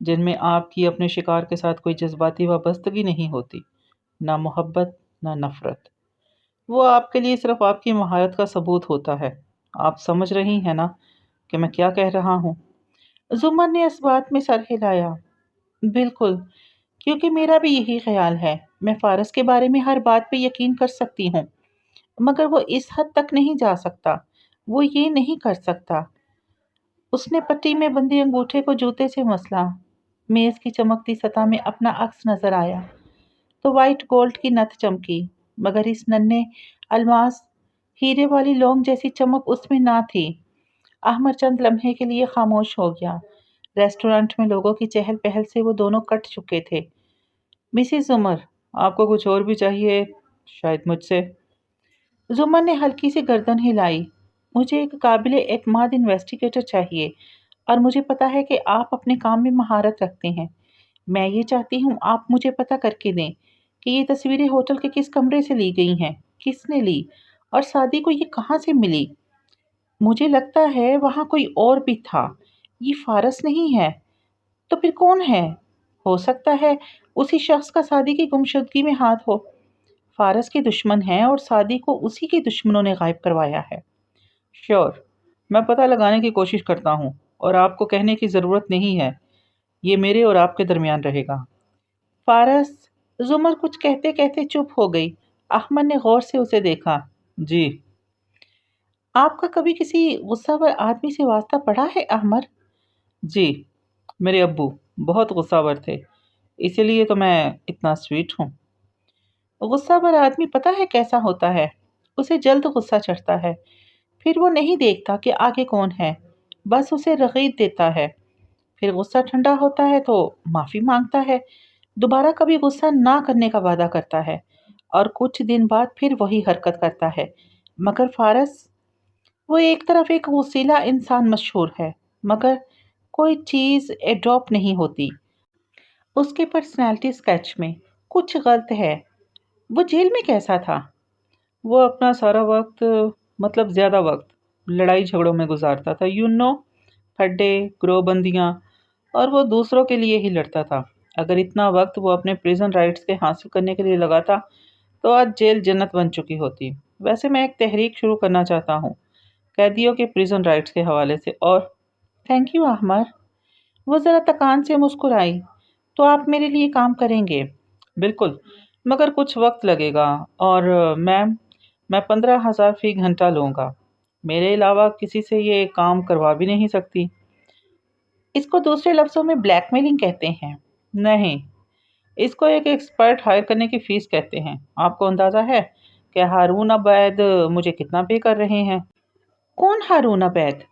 جن میں آپ کی اپنے شکار کے ساتھ کوئی جذباتی وابستگی نہیں ہوتی، نہ محبت نہ نفرت۔ وہ آپ کے لیے صرف آپ کی مہارت کا ثبوت ہوتا ہے۔ آپ سمجھ رہی ہیں نا کہ میں کیا کہہ رہا ہوں؟ زمر نے اس بات میں سر ہلایا۔ بالکل، کیونکہ میرا بھی یہی خیال ہے۔ میں فارس کے بارے میں ہر بات پہ یقین کر سکتی ہوں، مگر وہ اس حد تک نہیں جا سکتا۔ وہ یہ نہیں کر سکتا۔ اس نے پٹی میں بندے انگوٹھے کو جوتے سے مسلا۔ میز کی چمکتی سطح میں اپنا عکس نظر آیا تو وائٹ گولڈ کی نت چمکی، مگر اس ننھے الماس ہیرے والی لونگ جیسی چمک اس میں نہ تھی۔ احمد چند لمحے کے لیے خاموش ہو گیا۔ ریسٹورانٹ میں لوگوں کی چہل پہل سے وہ دونوں کٹ چکے تھے۔ مسز زمر، آپ کو کچھ اور بھی چاہیے؟ شاید مجھ سے؟ زمر نے ہلکی سی گردن ہلائی۔ مجھے ایک قابل اعتماد انویسٹیگیٹر چاہیے، اور مجھے پتا ہے کہ آپ اپنے کام میں مہارت رکھتے ہیں۔ میں یہ چاہتی ہوں آپ مجھے پتا کر کے دیں کہ یہ تصویریں ہوٹل کے کس کمرے سے لی گئی ہیں، کس نے لی، اور سعدی کو یہ کہاں سے ملی۔ مجھے لگتا ہے وہاں کوئی اور بھی تھا۔ یہ فارس نہیں ہے تو پھر کون ہے؟ ہو سکتا ہے اسی شخص کا سعدی کی گمشدگی میں ہاتھ ہو۔ فارس کے دشمن ہیں اور سعدی کو اسی کے دشمنوں نے غائب کروایا ہے۔ شور، میں پتہ لگانے کی کوشش کرتا ہوں، اور آپ کو کہنے کی ضرورت نہیں ہے۔ یہ میرے اور آپ کے درمیان رہے گا۔ فارس؟ زمر کچھ کہتے کہتے چپ ہو گئی۔ احمد نے غور سے اسے دیکھا۔ جی؟ آپ کا کبھی کسی غصہ ور آدمی سے واسطہ پڑا ہے احمد؟ جی، میرے ابو بہت غصہ ور تھے، اسی لیے تو میں اتنا سویٹ ہوں۔ غصہ ور آدمی پتہ ہے کیسا ہوتا ہے؟ اسے جلد غصہ چڑھتا ہے، پھر وہ نہیں دیکھتا کہ آگے کون ہے، بس اسے رغید دیتا ہے۔ پھر غصہ ٹھنڈا ہوتا ہے تو معافی مانگتا ہے، دوبارہ کبھی غصہ نہ کرنے کا وعدہ کرتا ہے، اور کچھ دن بعد پھر وہی حرکت کرتا ہے۔ مگر فارس، وہ ایک طرف ایک وسیلہ انسان مشہور ہے، مگر کوئی چیز ایڈاپٹ نہیں ہوتی۔ اس کے پرسنالٹی سکیچ میں کچھ غلط ہے۔ وہ جیل میں کیسا تھا؟ وہ اپنا سارا وقت، مطلب زیادہ وقت، لڑائی جھگڑوں میں گزارتا تھا۔ پھڈے، گروہ بندیاں، اور وہ دوسروں کے لیے ہی لڑتا تھا۔ اگر اتنا وقت وہ اپنے پریزن رائٹس کے حاصل کرنے کے لیے لگاتا تو آج جیل جنت بن چکی ہوتی۔ ویسے میں ایک تحریک شروع کرنا چاہتا ہوں قیدیوں کے پریزن رائٹس کے حوالے سے، اور تھینک یو احمد۔ وہ ذرا تکان سے مسکرائی۔ تو آپ میرے لیے کام کریں گے؟ بالکل، مگر کچھ وقت لگے گا، اور میم، میں 15,000 فی گھنٹہ لوں گا۔ میرے علاوہ کسی سے یہ کام کروا بھی نہیں سکتی۔ اس کو دوسرے لفظوں میں بلیک میلنگ کہتے ہیں۔ نہیں، اس کو ایک ایکسپرٹ ہائر کرنے کی فیس کہتے ہیں۔ آپ کو اندازہ ہے کہ ہارون عبید مجھے کتنا پے کر رہے ہیں؟ کون ہارون عبید؟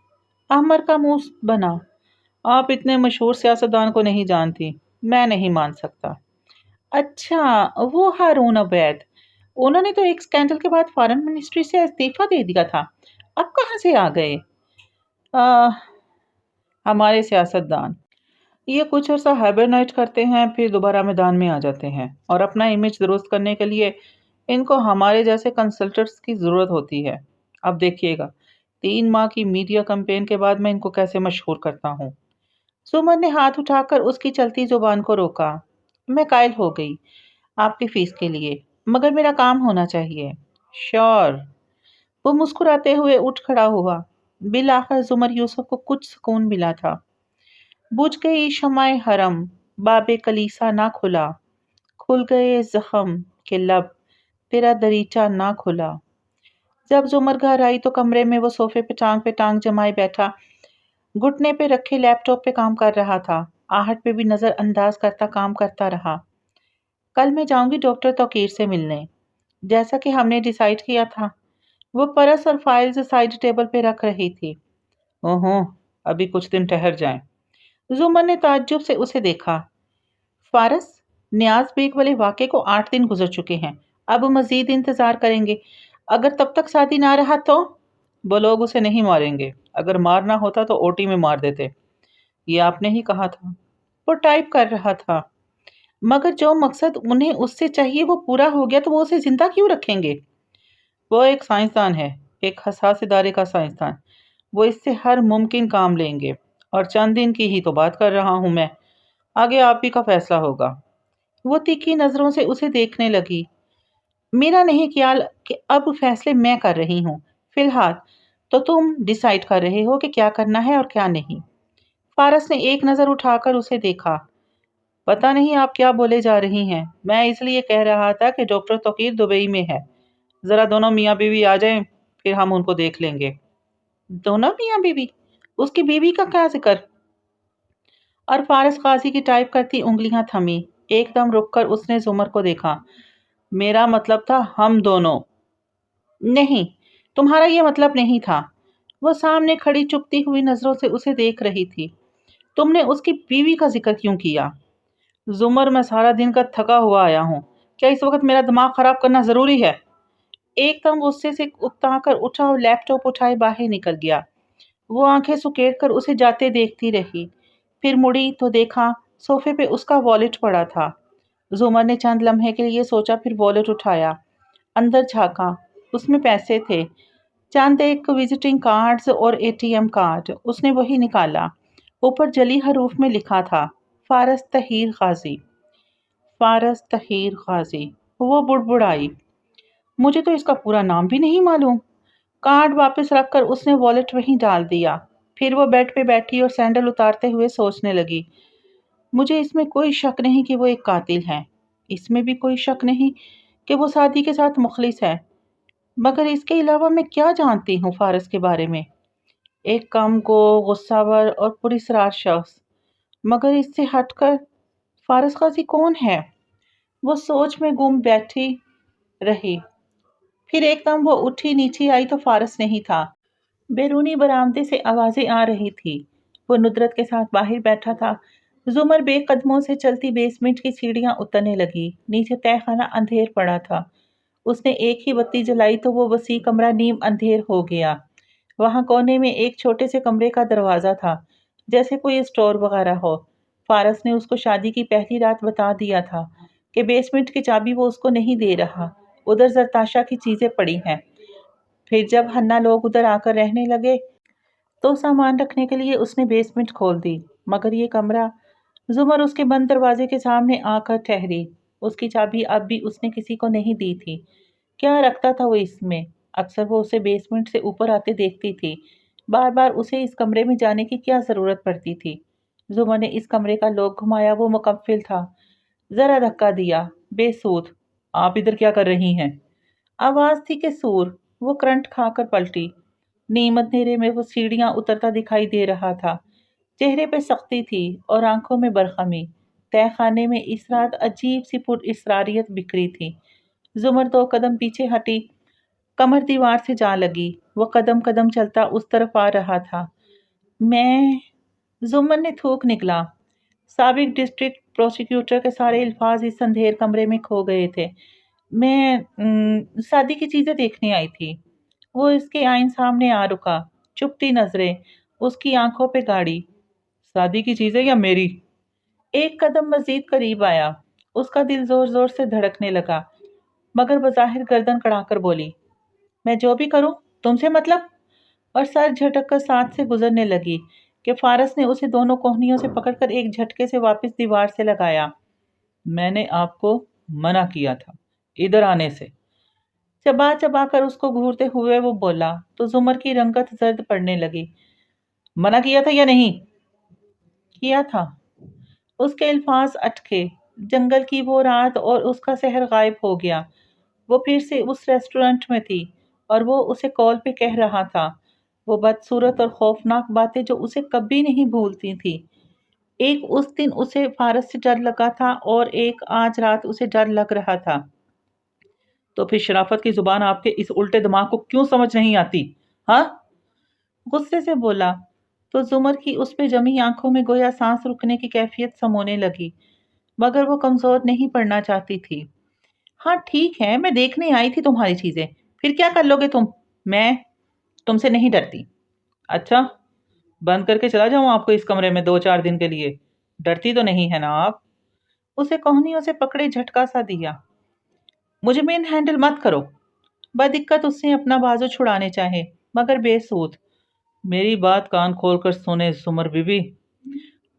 احمد کا منہ بنا۔ آپ اتنے مشہور سیاستدان کو نہیں جانتی؟ میں نہیں مان سکتا۔ اچھا، وہ ہارون عبید، انہوں نے تو ایک سکینڈل کے بعد فارن منسٹری سے استعفیٰ دے دیا تھا۔ اب کہاں سے آ گئے؟ ہمارے سیاستدان یہ کچھ عرصہ ہائبرنیٹ کرتے ہیں، پھر دوبارہ میدان میں آ جاتے ہیں، اور اپنا امیج درست کرنے کے لیے ان کو ہمارے جیسے کنسلٹنٹس کی ضرورت ہوتی ہے۔ اب دیکھیے گا 3 ماہ کی میڈیا کمپین کے بعد میں ان کو کیسے مشہور کرتا ہوں۔ سمر نے ہاتھ اٹھا کر اس کی چلتی زبان کو روکا۔ میں قائل ہو گئی آپ کی فیس کے لیے، مگر میرا کام ہونا چاہیے۔ شور۔ وہ مسکراتے ہوئے اٹھ کھڑا ہوا۔ بالآخر زمر یوسف کو کچھ سکون ملا تھا۔ بجھ گئی شمع حرم، باب کلیسا نہ کھلا، کھل گئے زخم کے لب، تیرا دریچہ نہ کھلا۔ جب زمر گھر آئی تو کمرے میں وہ صوفے پہ ٹانگ جمائے بیٹھا، گھٹنے پہ رکھے لیپ ٹاپ پہ کام کر رہا تھا۔ آہٹ پہ بھی نظر انداز کرتا کام کرتا رہا۔ کل میں جاؤں گی ڈاکٹر توقیر سے ملنے، جیسا کہ ہم نے ڈیسائیڈ کیا تھا۔ وہ پرس اور فائلز سائیڈ ٹیبل پہ رکھ رہی تھی۔ اوہو، ابھی کچھ دن ٹھہر جائیں۔ زمر نے تعجب سے اسے دیکھا۔ فارس، نیاز بیگ والے واقعے کو 8 دن گزر چکے ہیں، اب مزید انتظار کریں گے۔ اگر تب تک سعدی نہ رہا تو؟ وہ لوگ اسے نہیں ماریں گے، اگر مارنا ہوتا تو اوٹی میں مار دیتے۔ یہ آپ نے ہی کہا تھا۔ وہ ٹائپ کر رہا تھا۔ مگر جو مقصد انہیں اس سے چاہیے وہ پورا ہو گیا تو وہ اسے زندہ کیوں رکھیں گے؟ وہ ایک سائنسدان ہے، ایک حساس ادارے کا سائنسدان۔ وہ اس سے ہر ممکن کام لیں گے، اور چند دن کی ہی تو بات کر رہا ہوں میں۔ آگے آپ ہی کا فیصلہ ہوگا۔ وہ تیکھی نظروں سے اسے دیکھنے لگی۔ میرا نہیں خیال کہ اب فیصلے میں کر رہی ہوں، فی الحال تو تم ڈیسائیڈ کر رہے ہو کہ کیا کرنا ہے اور کیا نہیں۔ فارس نے ایک نظر اٹھا کر اسے دیکھا۔ پتہ نہیں آپ کیا بولے جا رہی ہیں، میں اس لیے کہہ رہا تھا کہ ڈاکٹر توقیر دبئی میں ہے، ذرا دونوں میاں بیوی آ جائیں پھر ہم ان کو دیکھ لیں گے۔ دونوں میاں بیوی؟ اس کی بیوی کا کیا ذکر؟ اور فارس قاضی کی ٹائپ کرتی انگلیاں تھمی۔ ایک دم رک کر اس نے زمر کو دیکھا۔ میرا مطلب تھا ہم دونوں۔ نہیں، تمہارا یہ مطلب نہیں تھا۔ وہ سامنے کھڑی چپتی ہوئی نظروں سے اسے دیکھ رہی تھی۔ تم نے اس کی بیوی کا ذکر کیوں کیا؟ زمر، میں سارا دن کا تھکا ہوا آیا ہوں، کیا اس وقت میرا دماغ خراب کرنا ضروری ہے؟ ایک دم غصے سے اکتا کر اٹھا اور لیپ ٹاپ اٹھائے باہر نکل گیا۔ وہ آنکھیں سکیڑ کر اسے جاتے دیکھتی رہی، پھر مڑی تو دیکھا صوفے پہ اس کا والیٹ پڑا تھا۔ زمر نے چند لمحے کے لیے سوچا، پھر والیٹ اٹھایا، اندر جھانکا۔ اس میں پیسے تھے، چند ایک وزٹنگ کارڈز اور اے ٹی ایم کارڈ۔ اس نے وہی نکالا۔ اوپر جلی حروف میں لکھا تھا، فارس طاہر غازی۔ فارس طاہر غازی۔ وہ بڑبڑائی، مجھے تو اس کا پورا نام بھی نہیں معلوم۔ کارڈ واپس رکھ کر اس نے والیٹ وہیں ڈال دیا۔ پھر وہ بیڈ پہ بیٹھی اور سینڈل اتارتے ہوئے سوچنے لگی۔ مجھے اس میں کوئی شک نہیں کہ وہ ایک قاتل ہے، اس میں بھی کوئی شک نہیں کہ وہ سعدی کے ساتھ مخلص ہے، مگر اس کے علاوہ میں کیا جانتی ہوں فارس کے بارے میں؟ ایک کم گو، غصہ ور اور پراسرار شخص، مگر اس سے ہٹ کر فارس غازی کون ہے؟ وہ سوچ میں گم بیٹھی رہی۔ پھر ایک دم وہ اٹھی، نیچے آئی تو فارس نہیں تھا۔ بیرونی برآمدے سے آوازیں آ رہی تھی۔ وہ ندرت کے ساتھ باہر بیٹھا تھا۔ زمر بے قدموں سے چلتی بیسمنٹ کی سیڑھیاں اترنے لگی۔ نیچے تہہ خانہ اندھیر پڑا تھا۔ اس نے ایک ہی بتی جلائی تو وہ وسیع کمرہ نیم اندھیر ہو گیا۔ وہاں کونے میں ایک چھوٹے سے کمرے کا دروازہ تھا، جیسے کوئی اسٹور وغیرہ ہو۔ فارس نے اس کو شادی کی پہلی رات بتا دیا تھا کہ بیسمنٹ کی چابی وہ اس کو نہیں دے رہا، ادھر زرتاشا کی چیزیں پڑی ہیں۔ پھر جب ہنہ لوگ ادھر آ کر رہنے لگے تو سامان رکھنے کے لیے اس نے بیسمنٹ کھول دی، مگر یہ کمرہ… زمر اس کے بند دروازے کے سامنے آ کر ٹھہری۔ اس کی چابی اب بھی اس نے کسی کو نہیں دی تھی۔ کیا رکھتا تھا وہ اس میں؟ اکثر وہ اسے بیسمنٹ سے اوپر آتے دیکھتی تھی۔ بار بار اسے اس کمرے میں جانے کی کیا ضرورت پڑتی تھی؟ زمر نے اس کمرے کا لوک گھمایا، وہ مکفل تھا۔ ذرا دھکا دیا، بے سود۔ آپ ادھر کیا کر رہی ہیں؟ آواز تھی کہ سور۔ وہ کرنٹ کھا کر پلٹی۔ نیم اندھیرے میں وہ سیڑھیاں اترتا دکھائی دے رہا تھا۔ چہرے پہ سختی تھی اور آنکھوں میں برہمی۔ تہہ خانے میں اس رات عجیب سی پر اسراریت بکھری تھی۔ زمر 2 قدم پیچھے ہٹی، کمر دیوار سے جا لگی۔ وہ قدم قدم چلتا اس طرف آ رہا تھا۔ میں… زمر نے تھوک نکلا۔ سابق ڈسٹرکٹ پروسیکیوٹر کے سارے الفاظ اس اندھیر کمرے میں کھو گئے تھے۔ میں شادی کی چیزیں دیکھنے آئی تھی۔ وہ اس کے آئین سامنے آ رکا، چپتی نظریں اس کی آنکھوں پہ گاڑی۔ شادی کی چیزیں یا میری؟ ایک قدم مزید قریب آیا۔ اس کا دل زور زور سے دھڑکنے لگا، مگر بظاہر گردن کڑا کر بولی، میں جو بھی کروں تم سے مطلب؟ اور سر جھٹک کر ساتھ سے گزرنے لگی کہ فارس نے اسے دونوں کوہنیوں سے پکڑ کر ایک جھٹکے سے واپس دیوار سے لگایا۔ میں نے آپ کو منع کیا تھا ادھر آنے سے۔ چبا چبا کر اس کو گھورتے ہوئے وہ بولا تو زمر کی رنگت زرد پڑنے لگی۔ منع کیا تھا یا نہیں؟ کیا تھا۔ اس کے الفاظ اٹکے۔ جنگل کی وہ رات اور اس کا سحر غائب ہو گیا۔ وہ پھر سے اس ریسٹورنٹ میں تھی اور وہ اسے کال پہ کہہ رہا تھا وہ بدصورت اور خوفناک باتیں جو اسے کبھی نہیں بھولتی تھی۔ ایک اس دن اسے فارس سے ڈر لگا تھا اور ایک آج رات اسے ڈر لگ رہا تھا۔ تو پھر شرافت کی زبان آپ کے اس الٹے دماغ کو کیوں سمجھ نہیں آتی؟ ہاں؟ غصے سے بولا تو زمر کی اس پہ جمی آنکھوں میں گویا سانس رکنے کی کیفیت سمونے لگی، مگر وہ کمزور نہیں پڑنا چاہتی تھی۔ ہاں ٹھیک ہے، میں دیکھنے آئی تھی تمہاری چیزیں، پھر کیا کر لو گے تم؟ میں تم سے نہیں ڈرتی۔ اچھا، بند کر کے چلا جاؤں آپ کو اس کمرے میں 2-4 دن کے لیے؟ ڈرتی تو نہیں ہے نا آپ؟ اسے کوہنیوں سے پکڑے جھٹکا سا دیا۔ مجھے مین ہینڈل مت کرو۔ بدقت اس نے اپنا بازو چھڑانے چاہے، مگر بے سود۔ میری بات کان کھول کر سنے زمر بی بی،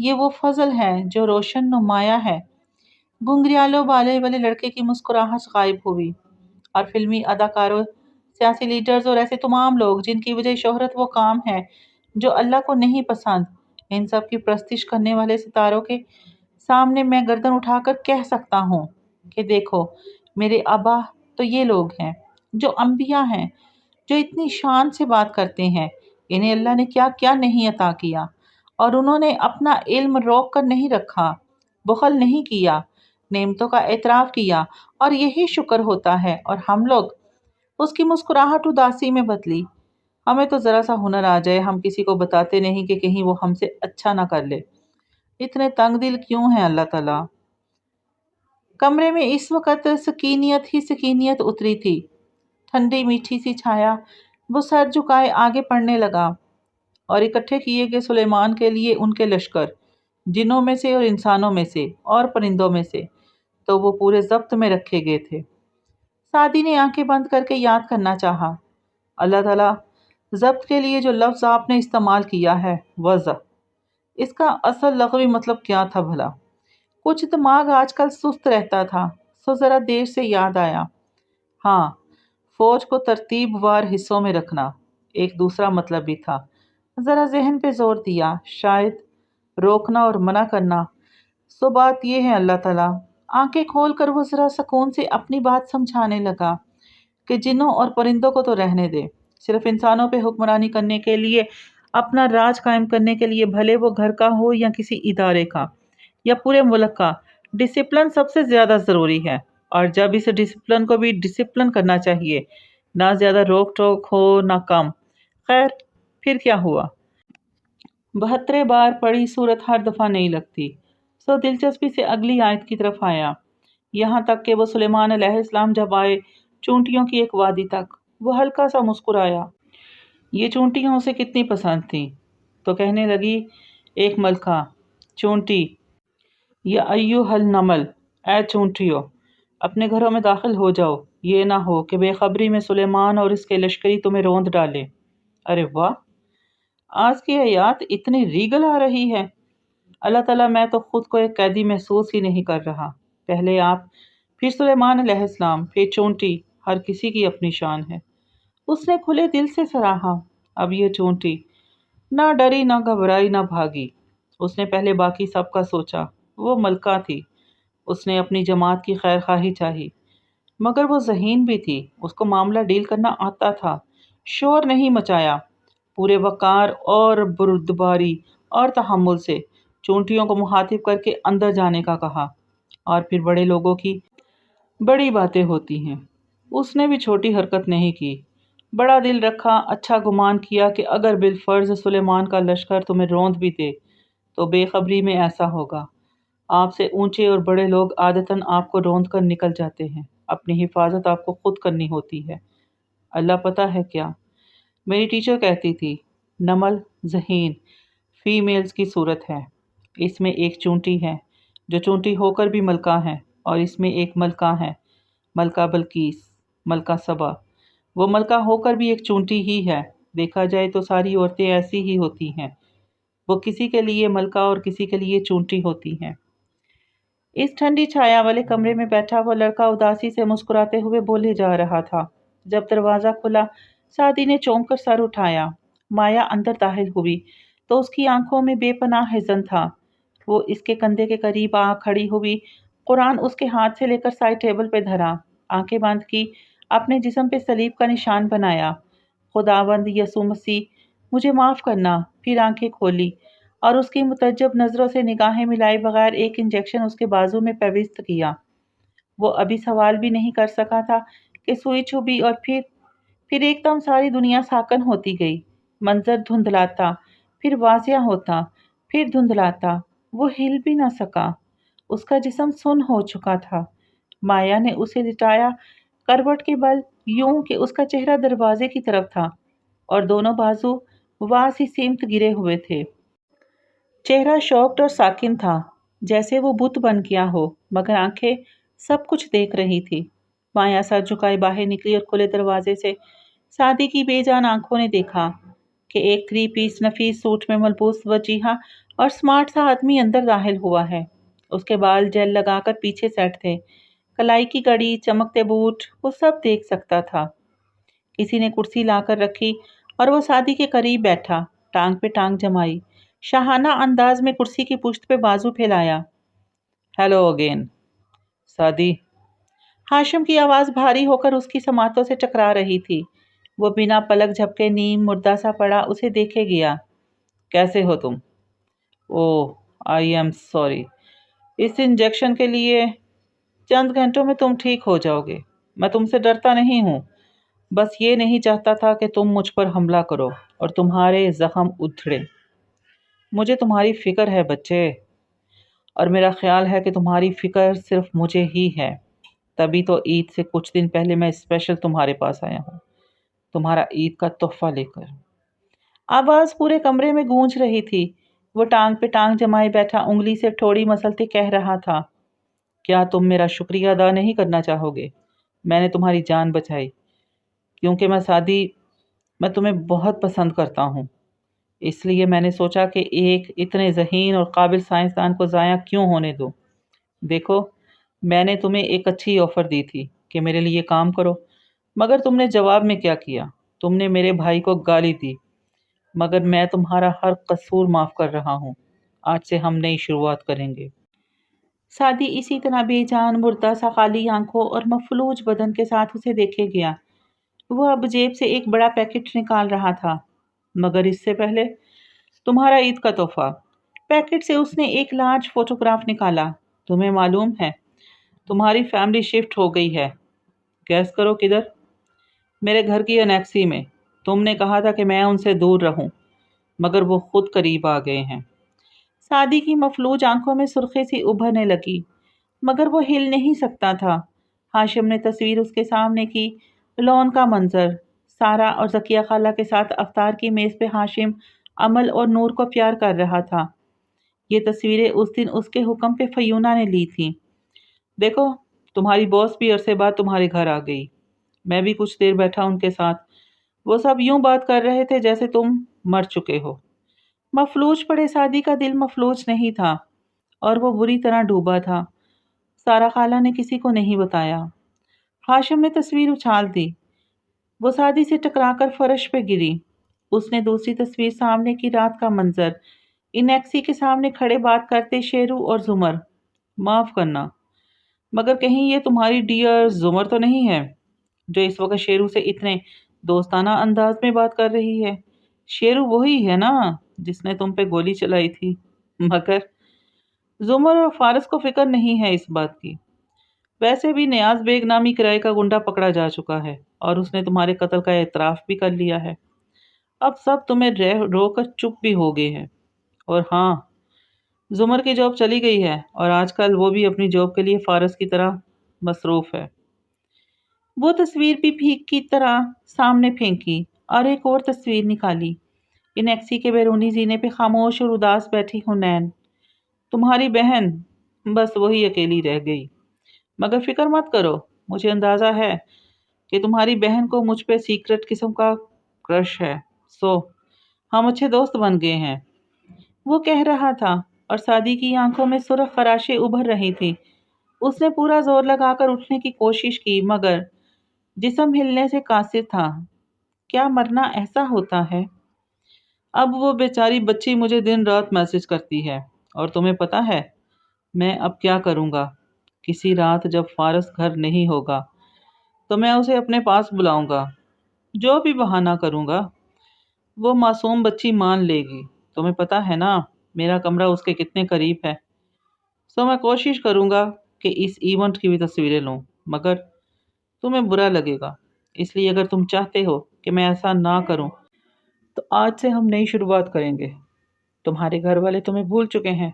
یہ وہ فضل ہے جو روشن نمایاں ہے۔ گنگریالوں بالے والے لڑکے کی مسکراہٹ غائب ہوئی، اور فلمی اداکاروں، سیاسی لیڈرز اور ایسے تمام لوگ جن کی وجہ شہرت وہ کام ہے جو اللہ کو نہیں پسند، ان سب کی پرستش کرنے والے ستاروں کے سامنے میں گردن اٹھا کر کہہ سکتا ہوں کہ دیکھو، میرے آبا تو یہ لوگ ہیں جو انبیاء ہیں، جو اتنی شان سے بات کرتے ہیں، انہیں اللہ نے کیا کیا نہیں عطا کیا، اور انہوں نے اپنا علم روک کر نہیں رکھا، بخل نہیں کیا، نعمتوں کا اعتراف کیا، اور یہی شکر ہوتا ہے۔ اور ہم لوگ، اس کی مسکراہٹ اداسی میں بدلی، ہمیں تو ذرا سا ہنر آ جائے، ہم کسی کو بتاتے نہیں کہ کہیں وہ ہم سے اچھا نہ کر لے۔ اتنے تنگ دل کیوں ہیں اللہ تعالیٰ؟ کمرے میں اس وقت سکینیت ہی سکینیت اتری تھی، ٹھنڈی میٹھی سی چھایا۔ وہ سر جھکائے آگے پڑھنے لگا، اور اکٹھے کیے گئے سلیمان کے لیے ان کے لشکر، جنوں میں سے اور انسانوں میں سے اور پرندوں میں سے، تو وہ پورے ضبط میں رکھے گئے تھے۔ سعدی نے آنکھیں بند کر کے یاد کرنا چاہا، اللہ تعالیٰ، ضبط کے لیے جو لفظ آپ نے استعمال کیا ہے، وضع، اس کا اصل لغوی مطلب کیا تھا بھلا؟ کچھ دماغ آج کل سست رہتا تھا، سو ذرا دیر سے یاد آیا۔ ہاں، فوج کو ترتیب وار حصوں میں رکھنا ایک دوسرا مطلب بھی تھا۔ ذرا ذہن پہ زور دیا، شاید روکنا اور منع کرنا۔ سو بات یہ ہے اللہ تعالیٰ، آنکھیں کھول کر وہ ذرا سکون سے اپنی بات سمجھانے لگا کہ جنوں اور پرندوں کو تو رہنے دے، صرف انسانوں پہ حکمرانی کرنے کے لیے، اپنا راج قائم کرنے کے لیے، بھلے وہ گھر کا ہو یا کسی ادارے کا یا پورے ملک کا، ڈسپلن سب سے زیادہ ضروری ہے۔ اور جب اس ڈسپلن کو بھی ڈسپلن کرنا چاہیے، نہ زیادہ روک ٹوک ہو نہ کم۔ خیر، پھر کیا ہوا؟ 72 بار پڑھی صورت ہر دفعہ نہیں لگتی، سو دلچسپی سے اگلی آیت کی طرف آیا، یہاں تک کہ وہ سلیمان علیہ السلام جب آئے چونٹیوں کی ایک وادی تک، وہ ہلکا سا مسکرایا۔ یہ چونٹیاں اسے کتنی پسند تھیں، تو کہنے لگی، ایک ملکہ چونٹی، یا ایھا النمل، اے چونٹیوں، اپنے گھروں میں داخل ہو جاؤ، یہ نہ ہو کہ بے خبری میں سلیمان اور اس کے لشکری تمہیں روند ڈالے۔ ارے واہ، آج کی آیات اتنی ریگل آ رہی ہے، اللہ تعالیٰ، میں تو خود کو ایک قیدی محسوس ہی نہیں کر رہا۔ پہلے آپ، پھر سلیمان علیہ السلام، پھر چونٹی، ہر کسی کی اپنی شان ہے۔ اس نے کھلے دل سے سراہا۔ اب یہ چونٹی نہ ڈری نہ گھبرائی نہ بھاگی، اس نے پہلے باقی سب کا سوچا۔ وہ ملکہ تھی، اس نے اپنی جماعت کی خیر خواہی چاہی، مگر وہ ذہین بھی تھی، اس کو معاملہ ڈیل کرنا آتا تھا۔ شور نہیں مچایا، پورے وقار اور بردباری اور تحمل سے چونٹیوں کو مخاطب کر کے اندر جانے کا کہا، اور پھر بڑے لوگوں کی بڑی باتیں ہوتی ہیں۔ اس نے بھی چھوٹی حرکت نہیں کی، بڑا دل رکھا، اچھا گمان کیا کہ اگر بالفرض سلیمان کا لشکر تمہیں روند بھی دے تو بے خبری میں ایسا ہوگا۔ آپ سے اونچے اور بڑے لوگ عادتاً آپ کو روند کر نکل جاتے ہیں، اپنی حفاظت آپ کو خود کرنی ہوتی ہے۔ اللہ پتہ ہے کیا، میری ٹیچر کہتی تھی، نمل ذہین فیمیلز کی صورت ہے، اس میں ایک چونٹی ہے جو چونٹی ہو کر بھی ملکہ ہے، اور اس میں ایک ملکہ ہے، ملکہ بلقیس، ملکہ سبا، وہ ملکہ ہو کر بھی ایک چونٹی ہی ہے۔ دیکھا جائے تو ساری عورتیں ایسی ہی ہوتی ہیں، وہ کسی کے لیے ملکہ اور کسی کے لیے چونٹی ہوتی ہیں۔ اس ٹھنڈی چھایا والے کمرے میں بیٹھا وہ لڑکا اداسی سے مسکراتے ہوئے بولے جا رہا تھا۔ جب دروازہ کھلا، سعدی نے چونک کر سر اٹھایا۔ مایا اندر داخل ہوئی تو اس کی آنکھوں میں بے پناہ حزن تھا۔ وہ اس کے کندھے کے قریب آ کھڑی ہوئی، قرآن اس کے ہاتھ سے لے کر سائڈ ٹیبل پہ دھرا، آنکھیں بند کی، اپنے جسم پہ صلیب کا نشان بنایا۔ خداوند یسوع مسیح، مجھے معاف کرنا۔ پھر آنکھیں کھولی اور اس کی متعجب نظروں سے نگاہیں ملائے بغیر ایک انجیکشن اس کے بازو میں پیوست کیا۔ وہ ابھی سوال بھی نہیں کر سکا تھا کہ سوئی چبھی، اور پھر ایک دم ساری دنیا ساکن ہوتی گئی۔ منظر دھندلاتا، پھر واضح ہوتا، پھر دھندلاتا۔ وہ ہل بھی نہ سکا، اس کا جسم سن ہو چکا تھا۔ مایا نے اسے لٹایا کروٹ کے بل، یوں کہ اس کا چہرہ دروازے کی طرف تھا اور دونوں بازو واسی سمت گرے ہوئے تھے۔ چہرہ شوقڈ اور ساکن تھا، جیسے وہ بت بن گیا ہو، مگر آنکھیں سب کچھ دیکھ رہی تھی۔ مایا سر جھکائے باہر نکلی اور کھلے دروازے سے سعدی کی بے جان آنکھوں نے دیکھا کہ ایک 3 پیس نفیس سوٹ میں ملبوس وجیہا اور سمارٹ سا آدمی اندر داخل ہوا ہے۔ اس کے بال جیل لگا کر پیچھے سیٹ تھے، کلائی کی گھڑی، چمکتے بوٹ، وہ سب دیکھ سکتا تھا۔ کسی نے کرسی لا کر رکھی اور وہ سعدی کے قریب بیٹھا، ٹانگ پہ ٹانگ جمائی، شاہانہ انداز میں کرسی کی پشت پہ بازو پھیلایا۔ Hello again Saadi. ہاشم کی آواز بھاری ہو کر اس کی سماعتوں سے ٹکرا رہی تھی۔ وہ بنا پلک جھپکے نیم مردہ سا پڑا اسے دیکھے گیا۔ کیسے ہو تم؟ اوہ آئی ایم سوری، اس انجیکشن کے لیے چند گھنٹوں میں تم ٹھیک ہو جاؤ گے۔ میں تم سے ڈرتا نہیں ہوں، بس یہ نہیں چاہتا تھا کہ تم مجھ پر حملہ کرو اور تمہارے زخم ادھڑے۔ مجھے تمہاری فکر ہے بچے، اور میرا خیال ہے کہ تمہاری فکر صرف مجھے ہی ہے، تبھی تو عید سے کچھ دن پہلے میں اسپیشل تمہارے پاس آیا ہوں، تمہارا عید کا تحفہ لے کر۔ آواز پورے کمرے میں گونج رہی تھی۔ وہ ٹانگ پہ ٹانگ جمائے بیٹھا انگلی سے ٹھوڑی مسلتے کہہ رہا تھا، کیا تم میرا شکریہ ادا نہیں کرنا چاہو گے؟ میں نے تمہاری جان بچائی، کیونکہ میں تمہیں بہت پسند کرتا ہوں، اس لیے میں نے سوچا کہ ایک اتنے ذہین اور قابل سائنسدان کو ضائع کیوں ہونے دو۔ دیکھو، میں نے تمہیں ایک اچھی آفر دی تھی کہ میرے لیے کام کرو، مگر تم نے جواب میں کیا کیا؟ تم نے میرے بھائی کو گالی دی، مگر میں تمہارا ہر قصور معاف کر رہا ہوں۔ آج سے ہم نئی شروعات کریں گے۔ سعدی اسی طرح بے جان مردہ سا خالی آنکھوں اور مفلوج بدن کے ساتھ اسے دیکھے گیا۔ وہ اب جیب سے ایک بڑا پیکٹ نکال رہا تھا۔ مگر اس سے پہلے تمہارا عید کا تحفہ۔ پیکٹ سے اس نے ایک لارج فوٹوگراف نکالا۔ تمہیں معلوم ہے تمہاری فیملی شفٹ ہو گئی ہے۔ گیس کرو کدھر؟ میرے گھر کی انیکسی میں۔ تم نے کہا تھا کہ میں ان سے دور رہوں، مگر وہ خود قریب آ گئے ہیں۔ سعدی کی مفلوج آنکھوں میں سرخی سی ابھرنے لگی، مگر وہ ہل نہیں سکتا تھا۔ ہاشم نے تصویر اس کے سامنے کی، لون کا منظر، سارا اور ذکیہ خالہ کے ساتھ افطار کی میز پہ ہاشم عمل اور نور کو پیار کر رہا تھا۔ یہ تصویریں اس دن اس کے حکم پہ فیونہ نے لی تھیں۔ دیکھو، تمہاری باس بھی عرصے بعد تمہارے گھر آ گئی۔ میں بھی کچھ دیر بیٹھا ان کے ساتھ، وہ سب یوں بات کر رہے تھے جیسے تم مر چکے ہو۔ مفلوج پڑے سعدی کا دل مفلوج نہیں تھا، اور وہ بری طرح ڈوبا تھا۔ سارا خالہ نے کسی کو نہیں بتایا۔ ہاشم نے تصویر اچھال دی، وہ سعدی سے ٹکرا کر فرش پہ گری۔ اس نے دوسری تصویر سامنے کی رات کا منظر، انیکسی کے سامنے کھڑے بات کرتے شیرو اور زمر۔ معاف کرنا، مگر کہیں یہ تمہاری ڈیئر زمر تو نہیں ہے جو اس وقت شیرو سے اتنے دوستانہ انداز میں بات کر رہی ہے؟ شیرو وہی ہے نا جس نے تم پہ گولی چلائی تھی؟ مگر زمر اور فارس کو فکر نہیں ہے اس بات کی۔ ویسے بھی نیاز بیگ نامی کرائے کا گنڈا پکڑا جا چکا ہے، اور اس نے تمہارے قتل کا اعتراف بھی کر لیا ہے۔ اب سب تمہیں رو کر چپ بھی ہو گئے ہیں۔ اور ہاں، زمر کی جاب چلی گئی ہے، اور آج کل وہ بھی اپنی جاب کے لیے فارس کی طرح مصروف ہے۔ وہ تصویر بھی بھیک کی طرح سامنے پھینکی اور ایک اور تصویر نکالی۔ انیکسی کے بیرونی زینے پہ خاموش اور اداس بیٹھی حنین، تمہاری بہن، بس وہی اکیلی رہ گئی۔ مگر فکر مت کرو، مجھے اندازہ ہے کہ تمہاری بہن کو مجھ پہ سیکرٹ قسم کا کرش ہے، سو ہم اچھے دوست بن گئے ہیں۔ وہ کہہ رہا تھا، اور سعدی کی آنکھوں میں سرخ خراشیں ابھر رہی تھی۔ اس نے پورا زور لگا کر اٹھنے کی کوشش کی، مگر جسم ہلنے سے قاصر تھا۔ کیا مرنا ایسا ہوتا ہے؟ اب وہ بیچاری بچی مجھے دن رات میسج کرتی ہے، اور تمہیں پتہ ہے میں اب کیا کروں گا؟ کسی رات جب فارس گھر نہیں ہوگا تو میں اسے اپنے پاس بلاؤں گا، جو بھی بہانہ کروں گا وہ معصوم بچی مان لے گی۔ تمہیں پتہ ہے نا میرا کمرہ اس کے کتنے قریب ہے، سو میں کوشش کروں گا کہ اس ایونٹ کی بھی تصویریں لوں، مگر تمہیں برا لگے گا، اس لیے اگر تم چاہتے ہو کہ میں ایسا نہ کروں تو آج سے ہم نئی شروعات کریں گے۔ تمہارے گھر والے تمہیں بھول چکے ہیں،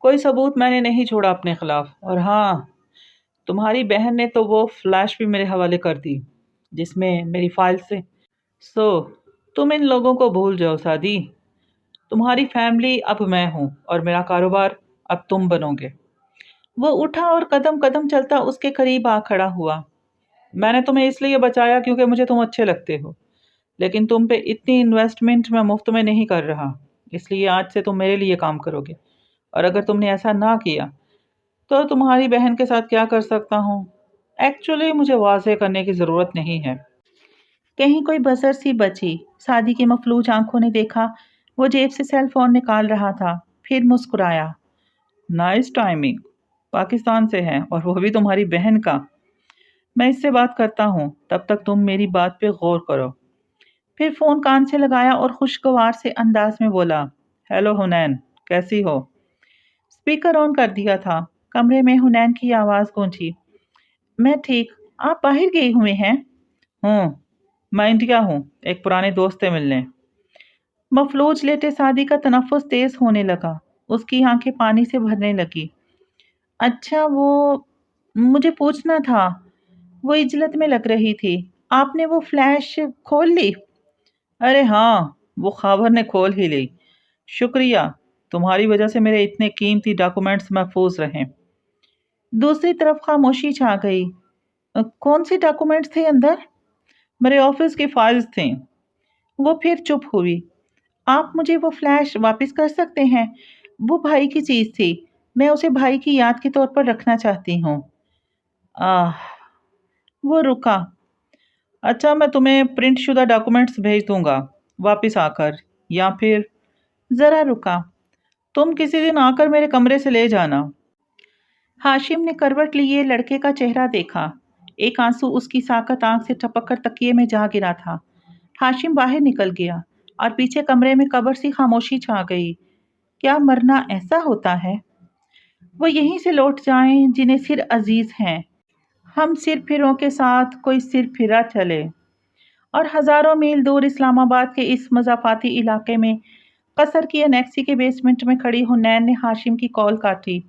کوئی ثبوت میں نے نہیں چھوڑا اپنے خلاف، اور ہاں، تمہاری بہن نے تو وہ فلیش بھی میرے حوالے کر دی جس میں میری فائل سے، سو تم ان لوگوں کو بھول جاؤ سعدی۔ تمہاری فیملی اب میں ہوں، اور میرا کاروبار اب تم بنو گے۔ وہ اٹھا اور قدم قدم چلتا اس کے قریب آ کھڑا ہوا۔ میں نے تمہیں اس لیے بچایا کیونکہ مجھے تم اچھے لگتے ہو۔ لیکن تم پہ اتنی انویسٹمنٹ میں مفت میں نہیں کر رہا، اس لیے آج سے تم میرے لیے کام کرو گے، اور اگر تم نے ایسا نہ کیا تو تمہاری بہن کے ساتھ کیا کر سکتا ہوں؟ ایکچولی مجھے واضح کرنے کی ضرورت نہیں ہے۔ کہیں کوئی بزر سی بچی، سعدی کی مفلوج آنکھوں نے دیکھا وہ جیب سے سیل فون نکال رہا تھا، پھر مسکرایا۔ نائس ٹائمنگ، پاکستان سے ہے اور وہ بھی تمہاری بہن کا۔ میں اس سے بات کرتا ہوں، تب تک تم میری بات پہ غور کرو۔ پھر فون کان سے لگایا اور خوشگوار سے انداز میں بولا، ہیلو ہنین، کیسی ہو؟ اسپیکر آن کر دیا تھا، کمرے میں ہنین کی آواز گونجی، میں ٹھیک، آپ باہر گئے ہوئے ہیں؟ ہوں، میں انڈیا ہوں، ایک پرانے دوست سے ملنے۔ مفلوج لیٹے سعدی کا تنفس تیز ہونے لگا، اس کی آنکھیں پانی سے بھرنے لگی۔ اچھا، وہ مجھے پوچھنا تھا، وہ عجلت میں لگ رہی تھی، آپ نے وہ فلیش کھول لی؟ ارے ہاں، وہ خاور نے کھول ہی لی، شکریہ، تمہاری وجہ سے میرے اتنے قیمتی ڈاکومنٹس محفوظ رہیں۔ دوسری طرف خاموشی چھا گئی۔ کون سی ڈاکومنٹس تھے اندر؟ میرے آفس کی فائلز تھیں۔ وہ پھر چپ ہوئی۔ آپ مجھے وہ فلیش واپس کر سکتے ہیں؟ وہ بھائی کی چیز تھی، میں اسے بھائی کی یاد کے طور پر رکھنا چاہتی ہوں۔ آہ، وہ رکا۔ اچھا، میں تمہیں پرنٹ شدہ ڈاکومنٹس بھیج دوں گا واپس آ کر، یا پھر ذرا رکا، تم کسی دن آ کر میرے کمرے سے لے جانا۔ ہاشم نے کروٹ لیے لڑکے کا چہرہ دیکھا، ایک آنسو اس کی ساکت آنکھ سے ٹپک کر تکیے میں جا گرا تھا۔ ہاشم باہر نکل گیا اور پیچھے کمرے میں قبر سی خاموشی چھا گئی۔ کیا مرنا ایسا ہوتا ہے؟ وہ یہیں سے لوٹ جائیں جنہیں سر عزیز ہیں، ہم سر پھروں کے ساتھ کوئی سر پھرا چلے۔ اور ہزاروں میل دور اسلام آباد کے اس مضافاتی علاقے میں قصر کی انیکسی کے بیسمنٹ میں کھڑی حنین نے ہاشم کی کال کاٹی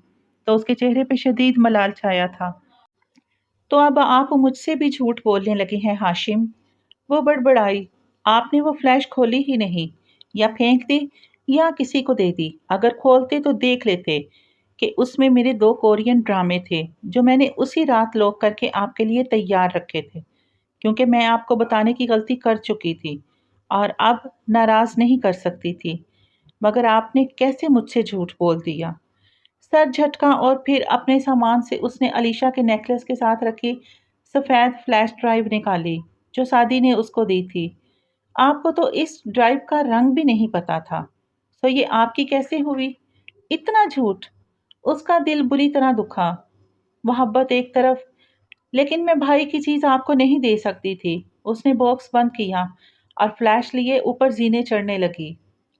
تو اس کے چہرے پہ شدید ملال چھایا تھا۔ تو اب آپ مجھ سے بھی جھوٹ بولنے لگے ہیں ہاشم؟ وہ بڑبڑائی، آپ نے وہ فلیش کھولی ہی نہیں، یا پھینک دی یا کسی کو دے دی۔ اگر کھولتے تو دیکھ لیتے کہ اس میں میرے 2 کورین ڈرامے تھے جو میں نے اسی رات لوک کر کے آپ کے لیے تیار رکھے تھے، کیونکہ میں آپ کو بتانے کی غلطی کر چکی تھی اور اب ناراض نہیں کر سکتی تھی، مگر آپ نے کیسے مجھ سے جھوٹ بول دیا؟ سر جھٹکا اور پھر اپنے سامان سے اس نے علیشا کے نیکلس کے ساتھ رکھی سفید فلیش ڈرائیو نکالی جو سعدی نے اس کو دی تھی۔ آپ کو تو اس ڈرائیو کا رنگ بھی نہیں پتا تھا، سو یہ آپ کی کیسے ہوئی؟ اتنا جھوٹ! اس کا دل بری طرح دکھا۔ محبت ایک طرف، لیکن میں بھائی کی چیز آپ کو نہیں دے سکتی تھی۔ اس نے باکس بند کیا اور فلیش لیے اوپر زینے چڑھنے لگی۔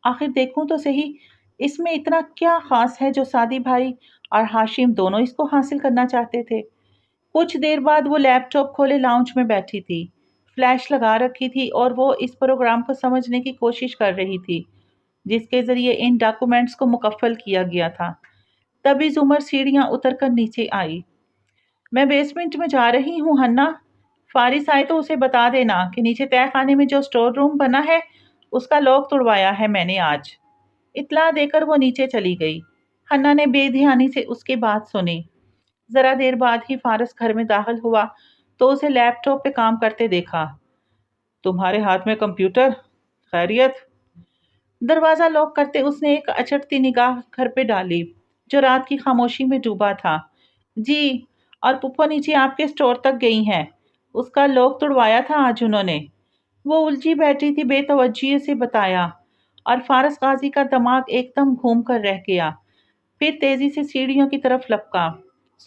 آخر دیکھوں تو صحیح، اس میں اتنا کیا خاص ہے جو سعدی بھائی اور ہاشم دونوں اس کو حاصل کرنا چاہتے تھے؟ کچھ دیر بعد وہ لیپ ٹاپ کھولے لاؤنج میں بیٹھی تھی، فلیش لگا رکھی تھی اور وہ اس پروگرام کو سمجھنے کی کوشش کر رہی تھی جس کے ذریعے ان ڈاکومنٹس کو مکفل کیا گیا تھا۔ تبھی زمر سیڑھیاں اتر کر نیچے آئی۔ میں بیسمنٹ میں جا رہی ہوں ہنّا، فارس آئے تو اسے بتا دینا کہ نیچے تہہ خانے میں جو اسٹور روم بنا ہے اس کا لاک توڑوایا ہے میں نے آج۔ اطلاع دے کر وہ نیچے چلی گئی۔ ہنّا نے بے دھیانی سے اس کی بات سنی۔ ذرا دیر بعد ہی فارس گھر میں داخل ہوا تو اسے لیپ ٹاپ پہ کام کرتے دیکھا۔ تمہارے ہاتھ میں کمپیوٹر؟ خیریت؟ دروازہ لاک کرتے اس نے ایک اچٹتی نگاہ گھر پہ ڈالی جو رات کی خاموشی میں ڈوبا تھا۔ جی، اور پپو نیچے آپ کے اسٹور تک گئی ہیں، اس کا لاک توڑوایا تھا آج انہوں نے۔ وہ الجھی بیٹھی تھی، بے توجہی سے بتایا، اور فارس غازی کا دماغ ایک دم گھوم کر رہ گیا۔ پھر تیزی سے سیڑھیوں کی طرف لپکا،